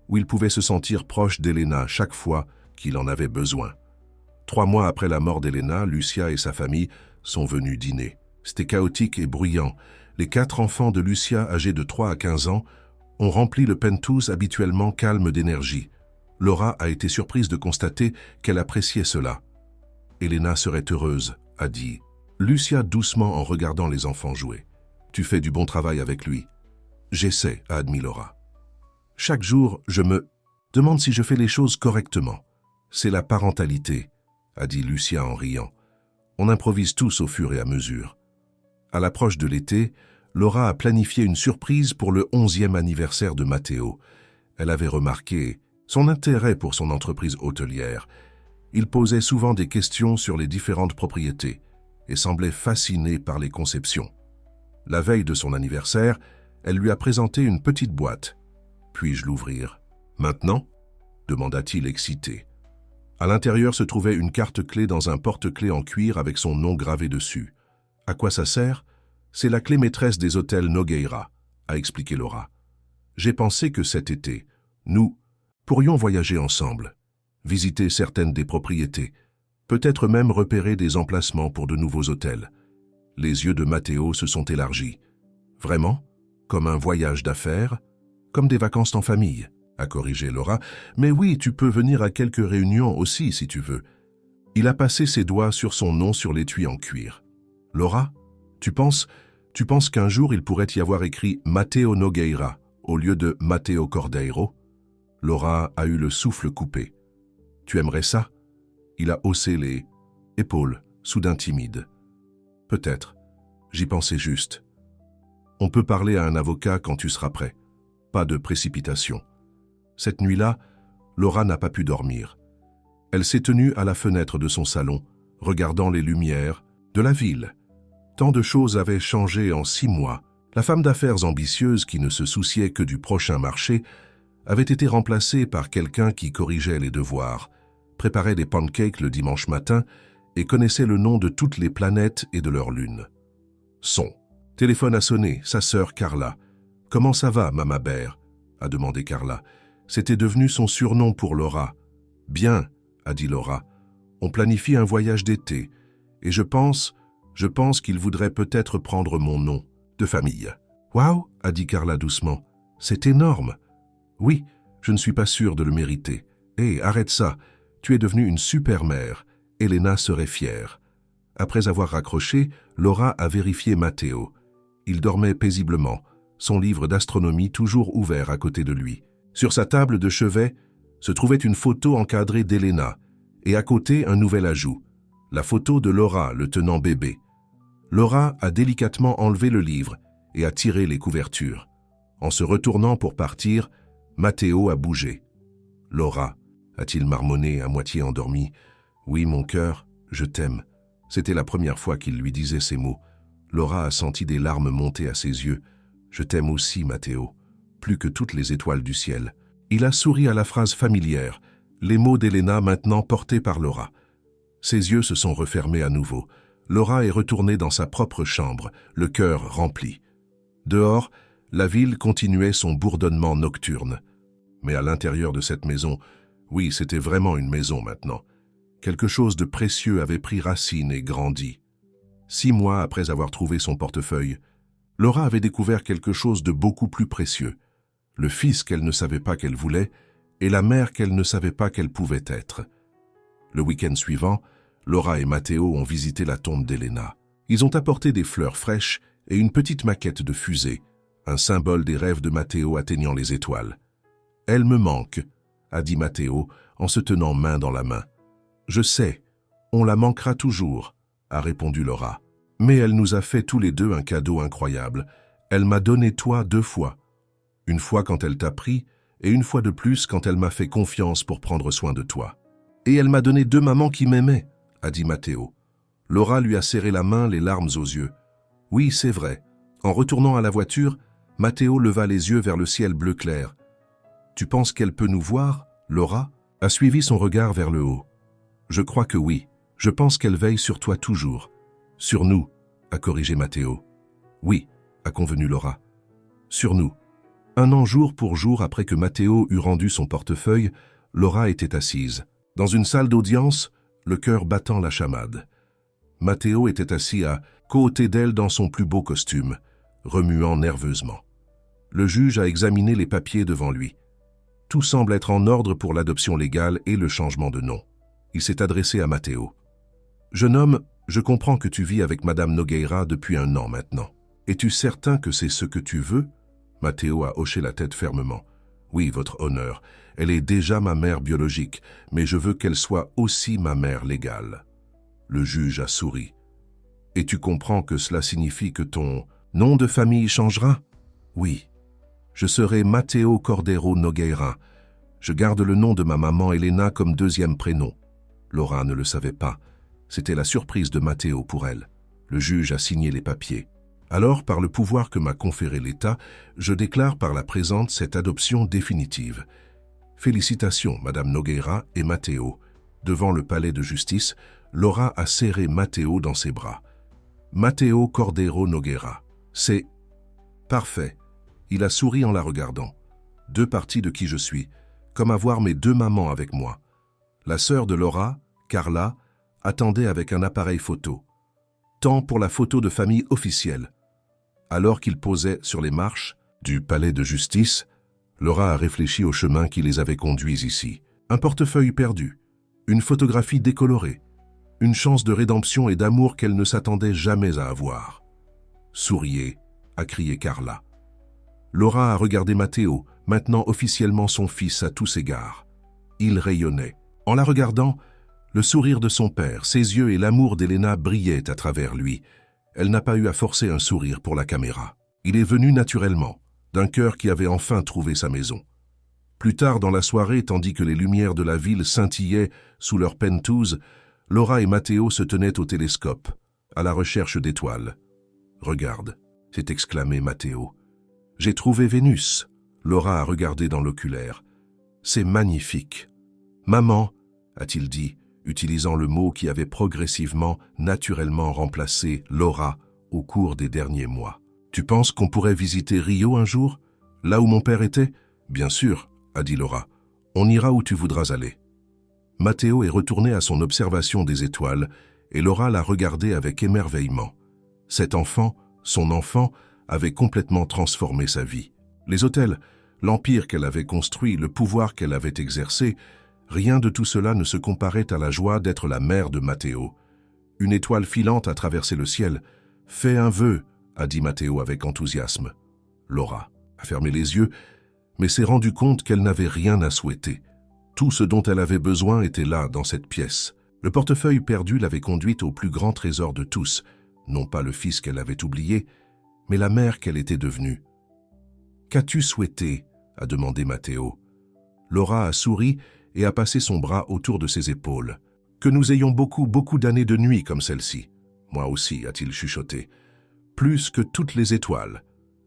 où il pouvait se sentir proche d'Elena chaque fois qu'il en avait besoin. 3 mois après la mort d'Elena, Lucia et sa famille sont venus dîner. C'était chaotique et bruyant. Les 4 enfants de Lucia, âgés de 3 à 15 ans, ont rempli le penthouse habituellement calme d'énergie. Laura a été surprise de constater qu'elle appréciait cela. « Elena serait heureuse », a dit Lucia doucement en regardant les enfants jouer. « Tu fais du bon travail avec lui. »« J'essaie », a admis Laura. « Chaque jour, je me demande si je fais les choses correctement. C'est la parentalité », a dit Lucia en riant. « On improvise tous au fur et à mesure. » À l'approche de l'été, Laura a planifié une surprise pour le 11e anniversaire de Matteo. Elle avait remarqué son intérêt pour son entreprise hôtelière. Il posait souvent des questions sur les différentes propriétés et semblait fasciné par les conceptions. La veille de son anniversaire, elle lui a présenté une petite boîte. « Puis-je l'ouvrir ?»« Maintenant ?» demanda-t-il excité. À l'intérieur se trouvait une carte-clé dans un porte-clés en cuir avec son nom gravé dessus. « À quoi ça sert ? C'est la clé maîtresse des hôtels Nogueira, » a expliqué Laura. « J'ai pensé que cet été, nous pourrions voyager ensemble, visiter certaines des propriétés, peut-être même repérer des emplacements pour de nouveaux hôtels. Les yeux de Matteo se sont élargis. Vraiment? Comme un voyage d'affaires? Comme des vacances en famille, a corrigé Laura. Mais oui, tu peux venir à quelques réunions aussi si tu veux. Il a passé ses doigts sur son nom sur l'étui en cuir. Laura, tu penses qu'un jour il pourrait y avoir écrit Matteo Nogueira au lieu de Matteo Cordeiro? Laura a eu le souffle coupé. Tu aimerais ça? Il a haussé les épaules, soudain timide. Peut-être. J'y pensais juste. On peut parler à un avocat quand tu seras prêt. Pas de précipitation. Cette nuit-là, Laura n'a pas pu dormir. Elle s'est tenue à la fenêtre de son salon, regardant les lumières de la ville. Tant de choses avaient changé en 6 mois. La femme d'affaires ambitieuse qui ne se souciait que du prochain marché avait été remplacée par quelqu'un qui corrigeait les devoirs, préparait des pancakes le dimanche matin et connaissait le nom de toutes les planètes et de leurs lunes. Son. Téléphone a sonné, sa sœur Carla. « Comment ça va, Mama Bear ?» a demandé Carla. C'était devenu son surnom pour Laura. « Bien », a dit Laura. « On planifie un voyage d'été et je pense qu'il voudrait peut-être prendre mon nom de famille. »« Waouh !» a dit Carla doucement. « C'est énorme. »« Oui, je ne suis pas sûre de le mériter. Hé, arrête ça. Tu es devenue une super mère. Elena serait fière. » Après avoir raccroché, Laura a vérifié Matteo. Il dormait paisiblement, son livre d'astronomie toujours ouvert à côté de lui. Sur sa table de chevet se trouvait une photo encadrée d'Elena, et à côté un nouvel ajout, la photo de Laura le tenant bébé. Laura a délicatement enlevé le livre et a tiré les couvertures. En se retournant pour partir, Matteo a bougé. « Laura », a-t-il marmonné à moitié endormi, « oui, mon cœur, je t'aime. » C'était la première fois qu'il lui disait ces mots. Laura a senti des larmes monter à ses yeux. « Je t'aime aussi, Matteo, plus que toutes les étoiles du ciel. » Il a souri à la phrase familière, les mots d'Elena maintenant portés par Laura. Ses yeux se sont refermés à nouveau. Laura est retournée dans sa propre chambre, le cœur rempli. Dehors, la ville continuait son bourdonnement nocturne. Mais à l'intérieur de cette maison, oui, c'était vraiment une maison maintenant. Quelque chose de précieux avait pris racine et grandi. 6 mois après avoir trouvé son portefeuille, Laura avait découvert quelque chose de beaucoup plus précieux. Le fils qu'elle ne savait pas qu'elle voulait et la mère qu'elle ne savait pas qu'elle pouvait être. Le week-end suivant, Laura et Matteo ont visité la tombe d'Elena. Ils ont apporté des fleurs fraîches et une petite maquette de fusée, un symbole des rêves de Matteo atteignant les étoiles. « Elle me manque », a dit Matteo en se tenant main dans la main. « Je sais, on la manquera toujours », a répondu Laura. « Mais elle nous a fait tous les deux un cadeau incroyable. Elle m'a donné toi 2 fois. Une fois quand elle t'a pris, et une fois de plus quand elle m'a fait confiance pour prendre soin de toi. Et elle m'a donné 2 mamans qui m'aimaient, a dit Matteo. Laura lui a serré la main, les larmes aux yeux. Oui, c'est vrai. En retournant à la voiture, Matteo leva les yeux vers le ciel bleu clair. Tu penses qu'elle peut nous voir, Laura? A suivi son regard vers le haut. Je crois que oui. Je pense qu'elle veille sur toi toujours. Sur nous, a corrigé Matteo. Oui, a convenu Laura. Sur nous. 1 an jour pour jour après que Matteo eut rendu son portefeuille, Laura était assise. Dans une salle d'audience, le cœur battant la chamade. Matteo était assis à côté d'elle dans son plus beau costume, remuant nerveusement. Le juge a examiné les papiers devant lui. Tout semble être en ordre pour l'adoption légale et le changement de nom. Il s'est adressé à Matteo. « Jeune homme, je comprends que tu vis avec Madame Nogueira depuis 1 an maintenant. Es-tu certain que c'est ce que tu veux ?» Matteo a hoché la tête fermement. « Oui, votre honneur, elle est déjà ma mère biologique, mais je veux qu'elle soit aussi ma mère légale. » Le juge a souri. « Et tu comprends que cela signifie que ton nom de famille changera ?»« Oui. Je serai Matteo Cordeiro Nogueira. Je garde le nom de ma maman Elena comme 2e prénom. » Laura ne le savait pas. C'était la surprise de Matteo pour elle. Le juge a signé les papiers. Alors, par le pouvoir que m'a conféré l'État, je déclare par la présente cette adoption définitive. Félicitations, Madame Nogueira et Matteo. Devant le palais de justice, Laura a serré Matteo dans ses bras. Matteo Cordeiro Nogueira. C'est parfait. Il a souri en la regardant. 2 parties de qui je suis, comme avoir mes 2 mamans avec moi. La sœur de Laura, Carla, attendait avec un appareil photo. Temps pour la photo de famille officielle. Alors qu'ils posaient sur les marches du palais de justice, Laura a réfléchi au chemin qui les avait conduits ici. Un portefeuille perdu, une photographie décolorée, une chance de rédemption et d'amour qu'elle ne s'attendait jamais à avoir. « Souriez », a crié Carla. Laura a regardé Matteo, maintenant officiellement son fils à tous égards. Il rayonnait. En la regardant, le sourire de son père, ses yeux et l'amour d'Elena brillaient à travers lui. Elle n'a pas eu à forcer un sourire pour la caméra. Il est venu naturellement, d'un cœur qui avait enfin trouvé sa maison. Plus tard dans la soirée, tandis que les lumières de la ville scintillaient sous leurs pentouses, Laura et Matteo se tenaient au télescope, à la recherche d'étoiles. « Regarde », s'est exclamé Matteo. « J'ai trouvé Vénus », Laura a regardé dans l'oculaire. « C'est magnifique. »« Maman », a-t-il dit, utilisant le mot qui avait progressivement, naturellement remplacé Laura au cours des derniers mois. « Tu penses qu'on pourrait visiter Rio un jour, là où mon père était ?»« Bien sûr », a dit Laura. « On ira où tu voudras aller. » Matteo est retourné à son observation des étoiles et Laura l'a regardé avec émerveillement. Cet enfant, son enfant, avait complètement transformé sa vie. Les hôtels, l'empire qu'elle avait construit, le pouvoir qu'elle avait exercé, rien de tout cela ne se comparait à la joie d'être la mère de Matteo. Une étoile filante a traversé le ciel. « Fais un vœu », a dit Matteo avec enthousiasme. Laura a fermé les yeux, mais s'est rendu compte qu'elle n'avait rien à souhaiter. Tout ce dont elle avait besoin était là, dans cette pièce. Le portefeuille perdu l'avait conduite au plus grand trésor de tous, non pas le fils qu'elle avait oublié, mais la mère qu'elle était devenue. « Qu'as-tu souhaité ?» a demandé Matteo. Laura a souri et a passé son bras autour de ses épaules. « Que nous ayons beaucoup d'années de nuit comme celle-ci. »« Moi aussi, a-t-il chuchoté. »« Plus que toutes les étoiles. »